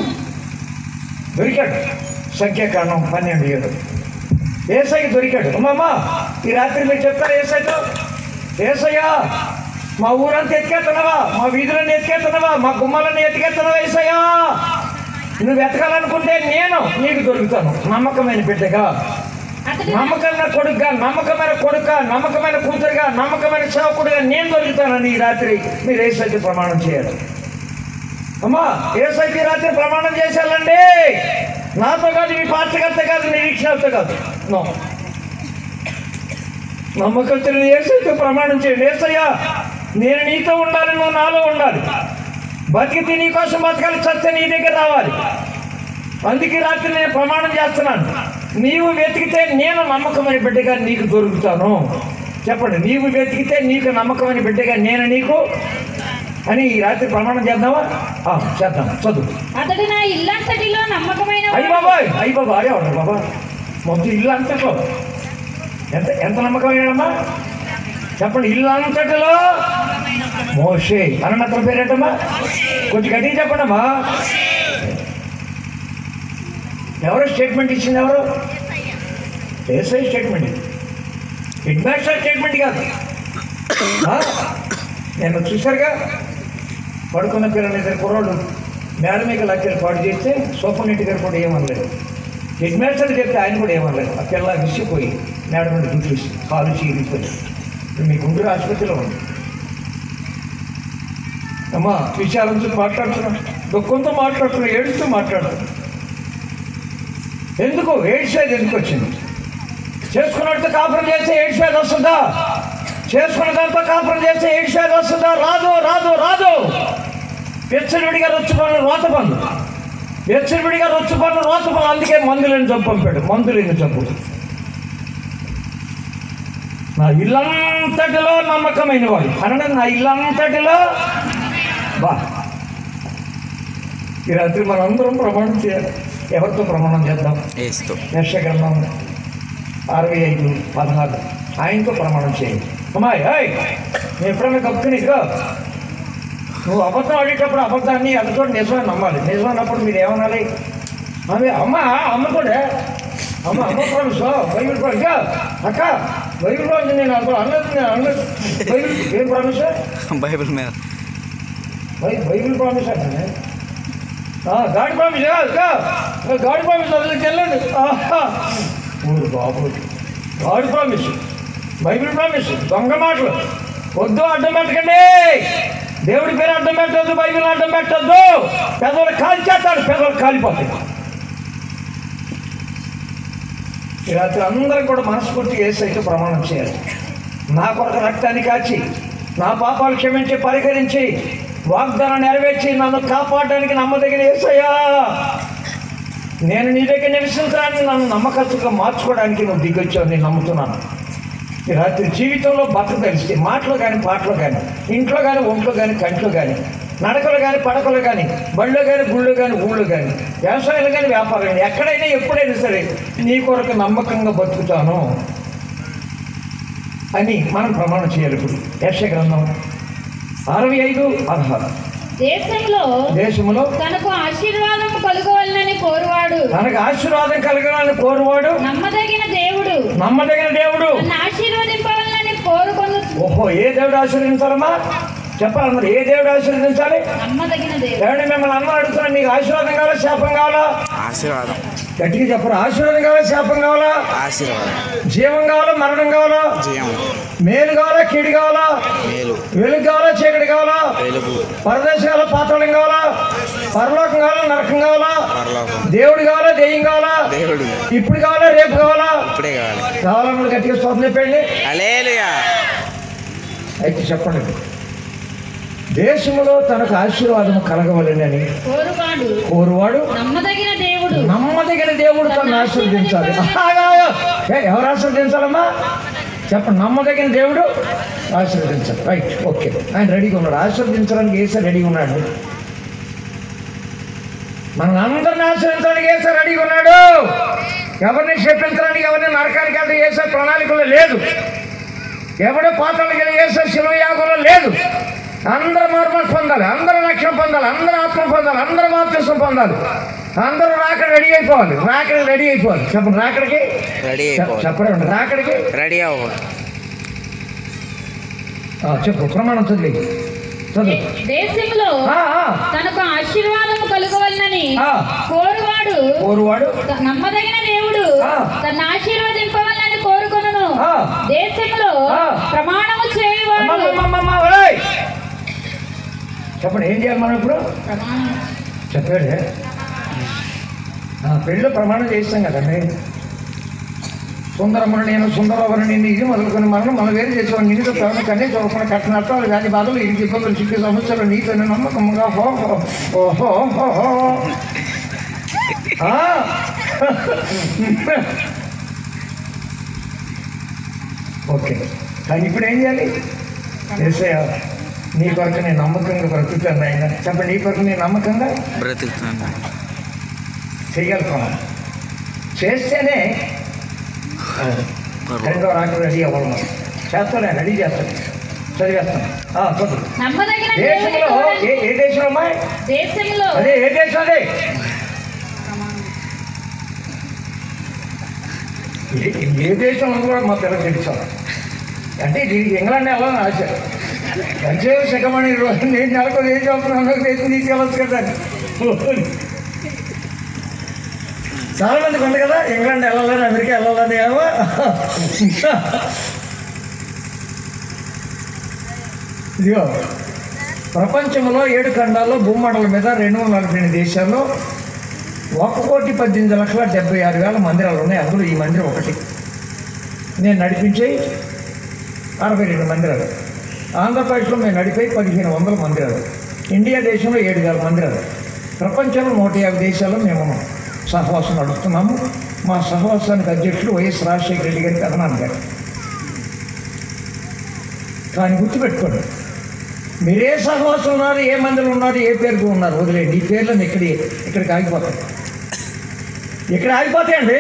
A: దొరికాడు. సంఖ్యాకాండం 12:7 యేసయ్యకి దొరికాడు. అమ్మమ్మ ఈ రాత్రి మీరు చెప్తారా యేసయ్యతో? ఏసయ్యా మా ఊరంతా ఎత్తుకెత్తనవా, మా వీధులన్నీ ఎత్తుకెత్తనవా, మా గుమ్మాలన్నీ ఎత్తుకెత్తనవా ఏసయ్యా. నువ్వు ఎతకాలనుకుంటే నేను నీకు దొరుకుతాను. నమ్మకమైన బిడ్డగా, నమ్మకమైన కొడుకుగా, నమ్మకమైన కొడుక, నమ్మకమైన కూతురుగా, నమ్మకమైన సేవకుడిగా నేను దొరుకుతానని ఈ రాత్రి మీరు ఏసైతే ప్రమాణం చేయాలి. అమ్మా ఏసైతే రాత్రి ప్రమాణం చేసేయాలండి. నాతో కాదు, మీ పాత్రకర్త కాదు, నిరీక్షణతో కాదు. నో, నమ్మకస్తుని ఏసైతే ప్రమాణం చేయండి. ఏసయ్యా నేను నీతో ఉండాలి, నువ్వు నాలో ఉండాలి. బతికితే నీ కోసం బతకాలి, చస్తే నీ దగ్గర రావాలి. అందుకే రాత్రి నేను ప్రమాణం చేస్తున్నాను. నీవు వెతికితే నేను నమ్మకమైన బిడ్డగా నీకు దొరుకుతాను. చెప్పండి, నీవు వెతికితే నీకు నమ్మకమైన బిడ్డగా నేను నీకు అని ఈ రాత్రి ప్రమాణం చేద్దామా? చేద్దాం. చదువు.
B: అతడు నా ఇల్లంతటిలో నమ్మకమైన
A: అయ్యి బాబా అరే ఉంటారు బాబా. మొత్తం ఇల్లు అంతట్లో ఎంత నమ్మకమైనమ్మా చెప్పండి. ఇల్లు అంతటిలో మోషే అన్న అతని పేరేంటమ్మా? కొంచెం గట్టిగా చెప్పండి అమ్మా. ఎవరు స్టేట్మెంట్ ఇచ్చింది? ఎవరు? ఏసై స్టేట్మెంట్, హెడ్ మాస్టర్ స్టేట్మెంట్ కాదు. నేను చూసారుగా, పడుకున్న పిల్లలు ఇద్దరు కుర్రాడు మేడ మీద లక్షలు పాడు చేస్తే సూపరింటెండెంట్ గారు కూడా ఏమనలేదు. హెడ్ మాస్టర్ చెప్తే ఆయన కూడా ఏమనలేదు. ఆ పిల్ల విసిపోయి మేడ మీద చూసి కాలు చీరిపోయి మీ గుంటూరు ఆసుపత్రిలో ఉంది. అమ్మా విషయాలను మాట్లాడుతున్నాను, దుఃఖంతో మాట్లాడుతున్నాను, ఏడుస్తూ మాట్లాడుతున్నాను. ఎందుకు ఏడ్చేది? ఎందుకు వచ్చింది? చేసుకున్నట్టు కాపురం చేస్తే ఏడ్చేది వస్తుందా? చేసుకున్న దాంతో కాపురం చేస్తే ఏడ్చేది వస్తుందా? రాదు రాదు రాదు. వెచ్చడివిడిగా రొచ్చు పనులు రోత పనులు, వెచ్చడివిడిగా రొచ్చు పనులు రోత పనులు. అందుకే మందులేని జబ్బు పంపాడు, మందులేని జబ్బు. నా ఇల్లంతటిలో నమ్మకమైన వాడు అనగా నా ఇల్లంతటిలో బా. ఈ రాత్రి మనందరం ప్రమాణం చేయాలి. ఎవరితో ప్రమాణం చేద్దాం? యెషయా గ్రంథం 65:16 ఆయనతో ప్రమాణం చేయండి. అమ్మాయి నేను ఎప్పుడైనా కప్పుకుని నువ్వు అబద్ధం ఆడేటప్పుడు అబద్ధాన్ని అతతో నిజమని నమ్మాలి. నిజమన్నప్పుడు మీరు ఏమనాలి? అమ్మతోడే అమ్మ ప్రామిస్, బైబిల్ ప్రామిస్ అక్క, బైబిల్ ప్రామిస్ నేను అనలేదు. బైబిల్ ఏం ప్రామిస్? బైబిల్ మీద బైబిల్ ప్రామిస్ అంటే గాడి ప్రామిస్, గాడి ప్రామిస్ అసలు వెళ్ళండి. ఊరు బాబు, గాడి ప్రామిస్, బైబిల్ ప్రామిస్, దొంగ మాటలు వద్దు. అడ్డం పెట్టకండి. దేవుడి పేరు అడ్డం పెట్టద్దు, బైబిల్ అడ్డం పెట్టద్దు. పెదవులు కాలి చేస్తాడు, పెదవులు కాలిపోతాయి. ఈ రాత్రి అందరూ కూడా మనస్ఫూర్తిగా యేసయ్యతో ప్రమాణం చేయాలి. నా కొరకు రక్తాన్ని కాచి, నా పాపాలు క్షమించి, పరిహరించి, వాగ్దానం నెరవేర్చి, నన్ను కాపాడడానికి నమ్మదగిన యేసయ్యా, నేను నీ దగ్గర నివసించడానికి, నన్ను నమ్మకస్తుగా మార్చుకోవడానికి నువ్వు దిగొచ్చావు. నేను నమ్ముతున్నాను. ఈ రాత్రి జీవితంలో బతుకు తెలిసి మాటలు కానీ, పాటలు కానీ, ఇంట్లో కానీ, ఒంట్లో కానీ, కంట్లో కానీ, నడకలు కానీ, పడకలు కానీ, బళ్ళు కానీ, గుళ్ళు కానీ, ఊళ్ళు కానీ, వ్యవసాయాలు కానీ, వ్యాపారం కానీ, ఎక్కడైనా ఎప్పుడైనా సరే నీ కొరకు నమ్మకంగా బతుకుతాను అని మనం ప్రమాణం చేయాలి. ఇప్పుడు యెషయా గ్రంథం 65:16 దేశంలో
B: తనకు ఆశీర్వాదం కలుగవాలని కోరువాడు,
A: తనకు ఆశీర్వాదం కలగాలని కోరువాడు,
B: నమ్మదగిన దేవుడు ఆశీర్వదింపవాలని కోరుకొను.
A: ఓహో, ఏ దేవుడు ఆశీర్వదించాలమ్మా? చెప్పాలన్నారు. ఏ దేవుడు ఆశీర్వదించాలి?
B: నమ్మదగిన దేవుడు.
A: దేవుడు మిమ్మల్ని అందరూ అడుగుతున్నా, మీకు ఆశీర్వాదం కావాలా, శాపం కావాలా?
C: ఆశీర్వాదం.
A: గట్టిగా చెప్పరు. ఆశీర్వాదం కావాలా, శాపం కావాలా?
C: ఆశీర్వాదం.
A: జీవం కావాలా, మరణం కావాలా?
C: జీవం.
A: మేలు కావాలా, కీడు కావాలా?
C: మేలు.
A: వెలుగు కావాలా, చీకటి కావాలా?
C: వెలుగు.
A: పరదేశం కావాలా, పాతాళం కావాలా? పరలోకం కావాలా, నరకం కావాలా?
C: పరలోకం.
A: దేవుడు కావాలా, దెయ్యం కావాలా?
C: దేవుడు.
A: ఇప్పుడు కావాలా, రేపు కావాలా?
C: ఇప్పుడే కావాలి.
A: కావాలన్నా గట్టిగా స్తోత్రం చెప్పండి.
C: హల్లెలూయా.
A: అయితే చెప్పండి, దేశంలో తనకు ఆశీర్వాదం కలగవలెనని కోరువాడు, నమ్మదగిన దేవుడు తను ఆశీర్వదించాలి. ఎవరు ఆశీర్వదించాలమ్మా? చెప్పండి. నమ్మదగిన దేవుడు ఆశీర్వదించాలి. Right, okay. ఆయన రెడీగా ఉన్నాడు, ఆశీర్వదించడానికి యేసు రెడీగా ఉన్నాడు. మనం అందరిని ఆశీర్వదించడానికి యేసు రెడీగా ఉన్నాడు. ఎవరిని క్షమించడానికి, ఎవరిని నరకానికి వెళ్తే యేసు ప్రణాళికలో లేదు. ఎవడో పాత్రలకు వెళ్ళి యేసు శిలువ యాగంలో లేదు. అందరూ మార్పు పొందాలి, అందరూ రక్షణ పొందాలి, అందరూ ఆత్మ పొందాలి, అందరూ బాప్తిసం పొందాలి, అందరూ రాకడ రెడీ అయిపోవాలి. రాకడికి రెడీ అయిపోవాలి. చెప్పండి, రాకడికి
C: రెడీ అయిపోవాలి.
A: చెప్పండి, రాకడికి
C: రెడీ అవ్వాలి.
A: చెప్పు, ప్రమాణం చదివి చదువు.
B: దేశంలో తనకు ఆశీర్వాదము కలుగవలనని కోరువాడు నమ్మదగిన దేవుడు తన ఆశీర్వదింపవలనని కోరుకొనును. దేశంలో ప్రమాణము చేయవాడు.
A: చెప్పండి, ఏం చేయాలి మనం ఇప్పుడు? చెప్పాడే పెళ్ళిలో ప్రమాణం చేస్తాం కదండి. సుందరమ్మను నేను, సుందరవరు నేను, ఇది మొదలుకొని మనం వేరు చేసేవాడు. నిన్నుతో ప్రేమ కన్నీ చూడకుండా కట్టినట్టు వ్యాధి బాధలు, ఇరికి ఇబ్బందులు, చిక్కి సమస్యలు నీతో నమ్మకంగా ఓహో ఓకే. కానీ ఇప్పుడు ఏం చేయాలి? యేసయ్యా, నీ కొరకు నేను నమ్మకంగా బ్రతుకుతాను ఆయన. చెప్పండి, నీ కొరకు నేను నమ్మకంగా
C: బ్రతుకుతాను.
A: చేయగలుగుతాం. చేస్తేనే రెండో రాక రెడీ అవ్వడం. చేస్తానే, రెడీ చేస్తాను, చదివేస్తాను. దేశంలో ఏ దేశం అమ్మాయి? అదే ఏ దేశం? అదే ఏ దేశం కూడా మా పిల్లలు తెలుసాం. అంటే దీనికి ఇంగ్లాండ్ వెళ్ళాలని ఆశ. మంచిగా శకమణి రోజు నేను నెలకు ఏం చదువుతున్నాను తీసుకెళ్ళచ్చు కదా. చాలా మందికి ఉంది కదా, ఇంగ్లాండ్ వెళ్ళాలని, అమెరికా వెళ్ళాలని. ఏమో ఇదిగో, ప్రపంచంలో 7 ఖండాల్లో భూమండల మీద 242 దేశాల్లో 1,18,76,000 మందిరాలు ఉన్నాయి. అందులో ఈ మందిరం ఒకటి. నేను నడిపించే 62 మందిరాలు. ఆంధ్రప్రదేశ్లో మేము నడిపే 1,500 మందిరాలు. ఇండియా దేశంలో 7,000 మందిరాలు. ప్రపంచంలో 150 దేశాల్లో మేము సహవాసం నడుపుతున్నాము. మా సహవాసానికి అధ్యక్షుడు వైఎస్ రాజశేఖర రెడ్డి గారి కథనాన్ని గారు. కానీ గుర్తుపెట్టుకోండి, మీరే సహవాసం ఉన్నారు, ఏ మందిలో ఉన్నారు, ఏ పేరుకు ఉన్నారు, వదిలేండి. ఈ పేర్లను ఇక్కడికి ఆగిపోతాయి. ఇక్కడ ఆగిపోతాయండి.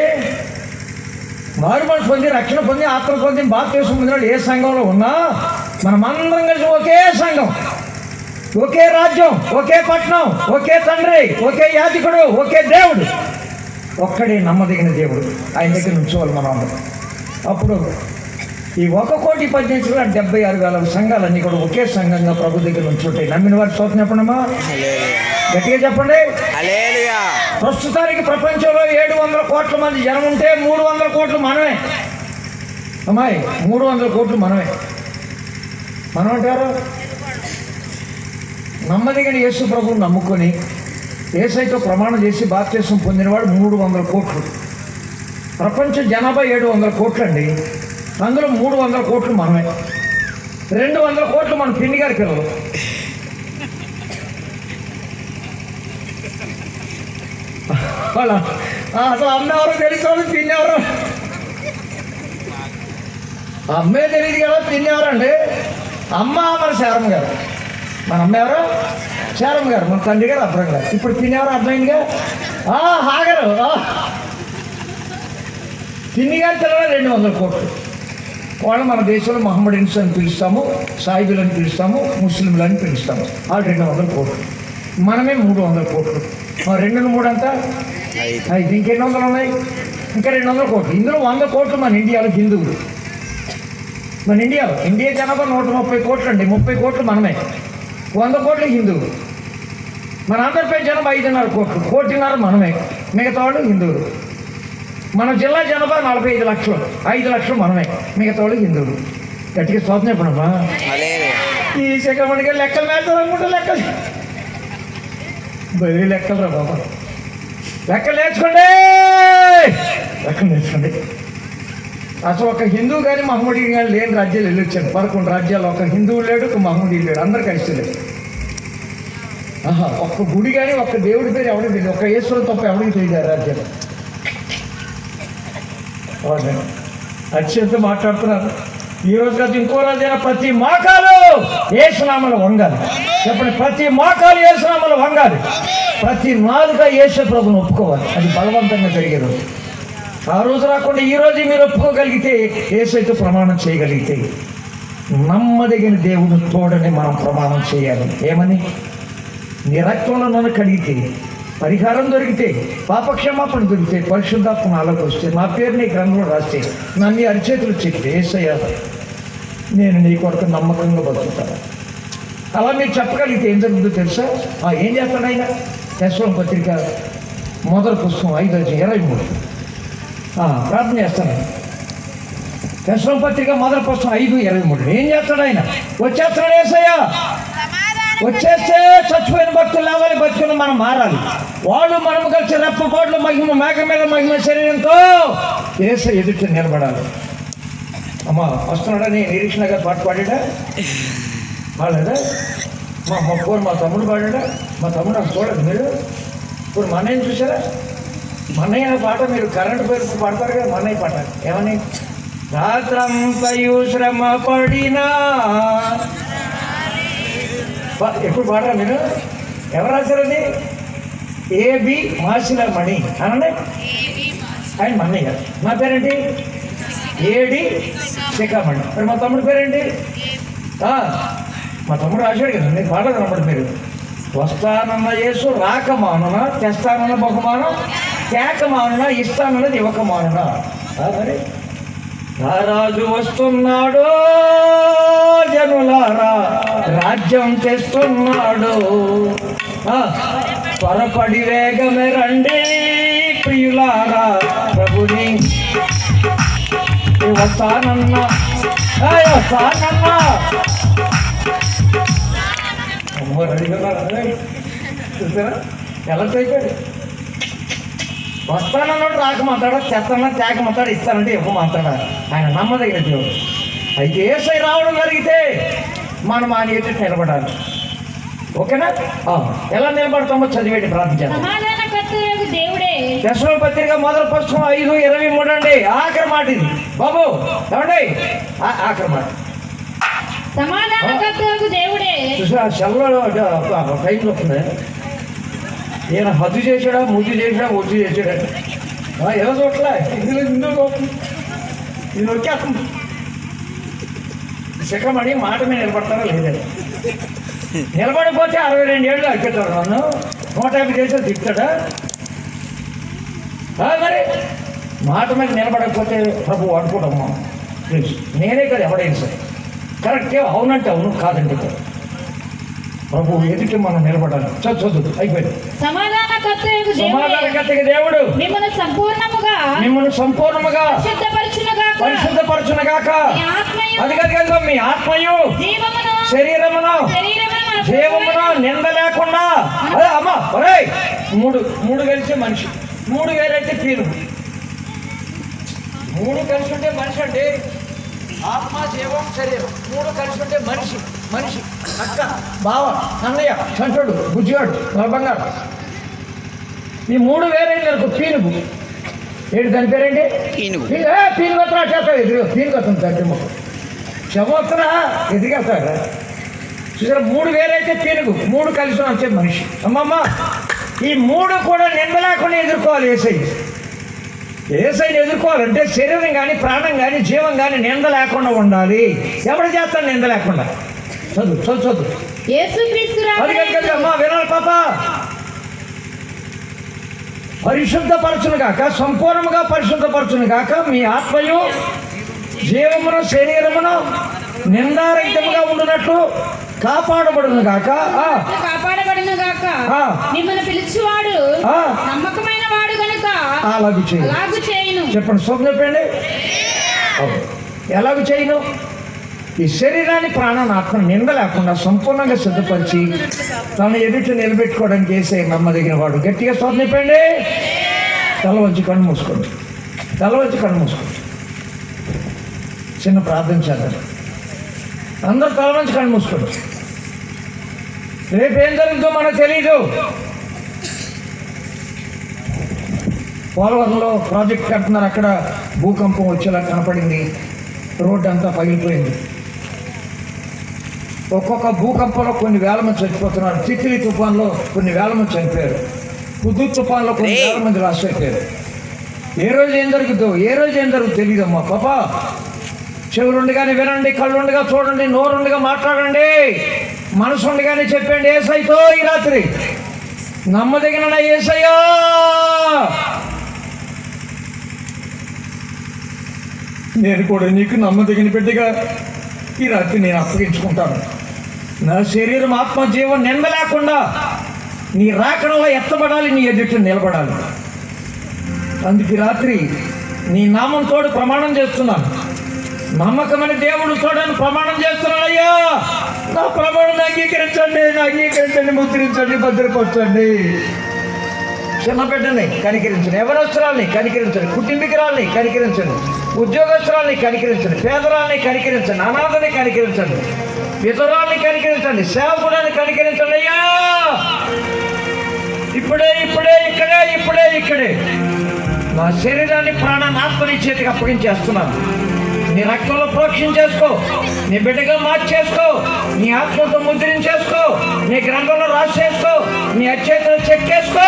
A: మారు మనసు పొంది, రక్షణ పొంది, ఆత్మ పొంది, బాప్తిసం పొందిన వాళ్ళు ఏ సంఘంలో ఉన్నా మనమందరం కలిసి ఒకే సంఘం, ఒకే రాజ్యం, ఒకే పట్టణం, ఒకే తండ్రి, ఒకే యాజకుడు, ఒకే దేవుడు, ఒక్కడే నమ్మదగిన దేవుడు. ఆయన దగ్గర నుంచోవాలి మనం అందరం. అప్పుడు ఈ 1,18,76,000 సంఘాలన్నీ కూడా ఒకే సంఘంగా ప్రభు దగ్గర నుంచుంటాయి. నమ్మిన వారి స్తోత్రం చెప్పండమ్మా, గట్టిగా చెప్పండి. ప్రస్తుతానికి ప్రపంచంలో 700 కోట్ల మంది జనం ఉంటే 300 కోట్లు మనమే. అమ్మాయి, 300 కోట్లు మనమే. మనం అంటారు నమ్మదగిన యేసు ప్రభువుని నమ్ముకొని యేసయ్యతో ప్రమాణం చేసి బాప్తిసం పొందినవాడు 300 కోట్లు. ప్రపంచ జనాభా 700 కోట్లు అండి. అందులో 300 కోట్లు మనమే. 200 కోట్లు మన పిన్ని గారి పిల్లలు. అసలు అమ్మ ఎవరో తెలుసు, పిన్ని ఎవరు? అమ్మే తెలియదు కదా, పిన్ని ఎవరండి? అమ్మ మన శారమ్మ గారు. మన అమ్మ ఎవరు? శారమ్మ గారు. మన తండ్రి గారు అబ్రహం గారు. ఇప్పుడు పిన్ని ఎవరు? అర్థమైందిగా, హాగరు. పిన్ని గారి పిల్లలు 200 కోట్లు. వాళ్ళు మన దేశంలో మహమ్మడిన్స్ అని పిలుస్తాము, సాయిబులు అని పిలుస్తాము, ముస్లింలు అని పిలుస్తాము. వాళ్ళు 200 కోట్లు. మనమే 300 కోట్లు. 2 3 అంతా 5. ఇంకెన్ని వందలు ఉన్నాయి? ఇంకా 200 కోట్లు. ఇందులో 100 కోట్లు మన ఇండియాలో హిందువులు. మన ఇండియా జనాభా 130 కోట్లు అండి. 30 కోట్లు మనమే. 100 కోట్లు హిందువులు. మన ఆంధ్రప్రదేశ్ జనాభా 5.5 కోట్లు. 1.5 మనమే. మిగతా వాళ్ళు హిందువులు. మన జిల్లా జనాభా 45 లక్షలు. 5 లక్షలు మనమే, మిగతా వాళ్ళు హిందువులు. గట్టిగా స్తోత్రం చెప్పండమ్మా. ఈ సెకండ్గా లెక్కలు వేస్తారు అనుకుంటే లెక్కలు బదిలీ లెక్కలు రా బాబా. లెక్కలు నేర్చుకోండి. అసలు ఒక హిందూ కానీ మహమ్మదీయుడు కానీ లేని రాజ్యాలు వెళ్ళొచ్చాను. 11 రాజ్యాలు. ఒక హిందువు లేడు, ఒక మహమ్మదీయుడు లేడు, అందరు కలిసి లేదు. ఒక్క గుడి కానీ ఒక్క దేవుడి పేరు ఎవరికి తెలియదు. ఒక్క ఈశ్వరుడు తప్ప ఎవరికి తెలియదు రాజ్యాలు. అత్యంత మాట్లాడుతున్నారు. ఈ రోజు కాదు ఇంకో రోజైనా ప్రతి మోకాలు యేసునామములో వంగాలి. చెప్పండి, ప్రతి మోకాలు యేసునామములో వంగాలి. ప్రతి నాలుక యేసు ప్రభువును ఒప్పుకోవాలి. అది బలవంతంగా జరిగే రోజు. ఆ రోజు రాకుండా ఈ రోజు మీరు ఒప్పుకోగలిగితే, యేసయ్యతో ప్రమాణం చేయగలిగితే, నమ్మదగిన దేవుడు తోడని మనం ప్రమాణం చేయాలి. ఏమని? నీ రక్తంలో నన్ను కడిగితే, పరిహారం దొరికితే, పాపక్షమాపణ దొరికితే, పరిశుద్ధాత్మ నాలోకి వస్తే, నా పేరు నీ గ్రంథంలో రాస్తే, నన్ను అరిచేతులు చెప్తే, యేసయ్య నేను నీ కొరకు నమ్మకంగా బతుకుతాను. అలా మీరు చెప్పగలిగితే ఏం జరుగుతుందో తెలుసా? ఏం చేస్తాడు ఆయన? యశ్వం పత్రిక మొదటి పుస్తకం 5:23 ప్రార్థన చేస్తాను. యశ్వం పత్రిక మొదటి పుస్తకం 5:23 ఏం చేస్తాడు ఆయన? వచ్చేస్తాడు యేసయ్య. వచ్చేస్తే చచ్చిపోయిన భక్తులు లేవాలి, బతుకుని మనం మారాలి. వాళ్ళు మనము కలిసి రెప్పపాట్లు మహిమ మేఘ మీద మహిమ శరీరంతో యేసయ్య ఎదుటి నిలబడాలి. అమ్మ వస్తున్నాడని నిరీక్షణ గారు పాట పాడాడా? పాడాడా? మా తమ్ముడు పాడాడా? మా తమ్ముడు నాకు చూడదు. మీరు ఇప్పుడు మా అన్నయ్యని చూసారా? మా అన్నయ్య పాట మీరు కరెంట్ పేరు పాడతారు కదా, మా అన్నయ్య పాట ఏమని? రాత్రంతయు శ్రమ పడినా ఎప్పుడు పాడరా మీరు? ఎవరు రాశారది? ఏబి మాసిల మణి అనండి. ఆయన మా అన్నయ్య గారు. నా పేరేంటి? ఏడి శిఖామణి. మరి మా తమ్ముడు పేరేంటి? మా తమ్ముడు రాశాడు కదా, మీరు పాడదు అన్నమాట. మీరు వస్తానన్న యేసు రాకమానున, తెస్తానన్న బహుమానం కేకమానున, ఇస్తానన్నది ఇవ్వకమానున. మరి రాజు వస్తున్నాడు, జనులారా రాజ్యం తెస్తున్నాడు. త్వరపడి వేగమే రండి ప్రియులారా, ప్రభుని వస్తానన్నా వస్తానన్నా. అమ్మో అడిగారా? చూసారా ఎలా అయిపోయాడు? వస్తానన్నాడు రాక మాట్లాడా, తెస్తానన్నా తేక మాట్లాడు, ఇస్తానంటే ఇవ్వ మాట్లాడా. ఆయన నమ్మదగిన దేవుడు. అయితే యేసై రావడం జరిగితే మనం ఆయన ఎదుట నిలబడాలి. ఓకేనా? ఎలా నిలబడతామో చదివేటి ప్రార్థించాలి. యశ్వ పత్రిక మొదటి పుస్తకం 5:23 అండి. ఆఖరి మాట ఇది బాబు. ఏమండి ఆఖరి మాట? చూసా సెల్లో టైంలో వస్తుంది. ఈయన హద్దు చేశాడా, ముద్దు చేశాడా, ఒడ్డు చేశాడా? ఎలా చూడలే, ఇందులో ఇది నొక్కేస్తుంది. శిఖమణి మాట మీద నిలబడతారా లేదండి? నిలబడిపోతే 62 ఏళ్ళు అరిపెట్టాడు. నన్ను 150 దేశాలు తిప్పుతాడా? మరి మాట మీద నిలబడకపోతే ప్రభు అనుకోవడమ్మా ప్లీజ్. నేనే కదా ఎవడైనా సరే కరెక్టే, అవునంటే అవును, కాదంటే కదా. ప్రభు ఎదుటి మనం నిలబడాలి. చదువు అయిపోయింది. సమాధానకర్తకి దేవుడు మిమ్మల్ని సంపూర్ణముగా పరిశుద్ధపరచునుగాక. అది కాదు, మీ ఆత్మయు శరీరమును జీవమును నింద లేకుండా. అదే అమ్మా ఒరే, మూడు కలిసి మనిషి, 3 వేరైతే తీరు. 3 కలిసి ఉంటే మనిషి అండి. ఆత్మ జీవం శరీరం 3 కలిసి ఉంటే మనిషి అక్క బావ అన్నయ్య చంటుడు బుజ్జిగాడు బంగారు. ఈ 3 వేరైంది అనుకో పీనుగు. ఏంటి దాని పేరేంటి? పీనుగొత్తరా చేస్తా ఎదురు పీనుగొత్తుంది తండ్రి మొక్క శవోత్తరా ఎదిగేస్తాడు. చూసారా 3 వేరైతే పీనుగు, 3 కలిసి వచ్చే మనిషి. అమ్మమ్మ ఈ 3 కూడా నింద లేకుండా ఎదుర్కోవాలి. ఏసైని ఎదుర్కోవాలంటే శరీరం కానీ ప్రాణం కానీ జీవం కానీ నింద లేకుండా ఉండాలి. ఎవడు చేస్తాడు నింద లేకుండా? చదువు అమ్మా వినాలి పాప. పరిశుద్ధపరచును గాక, సంపూర్ణముగా పరిశుద్ధపరచును గాక. మీ ఆత్మయు జీవమును శరీరమును నిందారహితముగా ఉండునట్లు కాపాడబడును గాక.
B: మిమ్మల్ని పిలిచేవాడు నమ్మకమైన వాడు కనుక
A: అలాగూ చేయను. చెప్పండి సోమ చెప్పండి. ఎలాగూ చేయను? ఈ శరీరాన్ని ప్రాణాన్ని ఆత్మ నింద లేకుండా సంపూర్ణంగా సిద్ధపరిచి తన ఎదుట నిలబెట్టుకోవడానికి వేసే నమ్మదగిన వాడు. గట్టిగా సోమ చెప్పండి. తల వచ్చి కన్ను మూసుకోండి. చిన్న ప్రార్థన చేద్దాం. అందరూ తల నుంచి కన్ను మూసుకోండి. రేపేం జరుగుతుందో మనకు తెలీదు. పోలవరంలో ప్రాజెక్ట్ కడుతున్నారు. అక్కడ భూకంపం వచ్చేలా కనపడింది. రోడ్డు అంతా పగిలిపోయింది. ఒక్కొక్క భూకంపంలో కొన్ని వేల మంది చచ్చిపోతున్నారు. తిత్లీ తుఫాన్లో కొన్ని వేల మంది చనిపోయారు. హుదూద్ తుఫాన్లో కొన్ని వేల మంది లాస్ అయిపోయారు. ఏ రోజు ఏం జరుగుతుందో తెలియదమ్మా పాపా. చెవులుండగానే వినండి, కళ్ళుండగా చూడండి, నోరుండగా మాట్లాడండి, మనసుండగానే చెప్పండి యేసయ్యతో ఈ రాత్రి నమ్మదగిన యేసయ్యా నేను కూడా నీకు నమ్మదగిన బిడ్డగా ఈ రాత్రి నేను అప్పగించుకుంటాను. నా శరీరం ఆత్మ జీవం నింద లేకుండా నీ రాకడలో ఎత్తబడాలి, నీ ఎదుట నిలబడాలి. అందుకు ఈ రాత్రి నీ నామం తోడు ప్రమాణం చేస్తున్నాను. నమ్మకమైన దేవుడు తోడని ప్రమాణం చేస్తున్నాను. అయ్యా, నా ప్రమాణాన్ని అంగీకరించండి, ముద్రించండి, భద్రపరచండి. చిన్న బిడ్డని కనికరించండి, యవనస్తురాల్ని కనికరించండి, కుటుంబీకురాల్ని కనికరించండి, ఉద్యోగస్తురాల్ని కనికరించండి, పేదరాల్ని కనికరించండి, అనాథని కనికరించండి, విధురాల్ని కనికరించండి, సేవకుడాన్ని కనికరించండి. అయ్యా, ఇప్పుడే నా శరీరాన్ని ప్రాణాన్ని ఆత్మని చేతికి అప్పగించేస్తున్నాను. నీ రక్తంలో ప్రోక్షణ చేసుకో, నీ బిడ్డగా మార్చేసుకో, నీ ఆత్మతో ముద్రించేసుకో, నీ గ్రంథంలో రాసేసుకో, నీ అచేతిలో చెక్కేసుకో.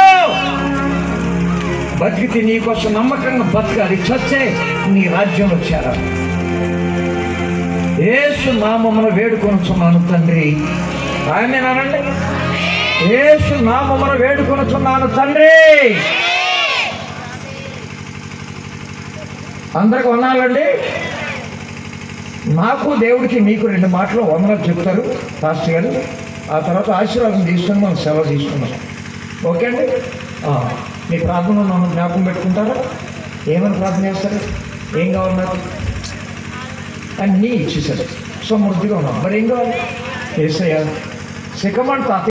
A: బతికితే నీకోసం నమ్మకంగా బతకాలి, చచ్చే నీ రాజ్యంలో చేరాలి. యేసు నామమున వేడుకొనుచున్నాను తండ్రి, ఆమేనండి. యేసు నామమున వేడుకొనుచున్నాను తండ్రి. అందరికి వందనాలండి. నాకు దేవుడికి మీకు 2 మాటలు వందనాలు చెప్తారు పాస్టర్ గారు. ఆ తర్వాత ఆశీర్వాదం తీసుకొని మనం సెలవు తీసుకున్నాం. ఓకే అండి. మీ ప్రార్థన నన్ను జ్ఞాపకం పెట్టుకుంటారా? ఏమని ప్రార్థన చేస్తారు? ఏం కావాలి నాకు? అన్నీ ఇచ్చేసారు, సమృద్ధిగా ఉన్నాం. మరి ఏం కావాలి? ఏసయ్య శిఖమంట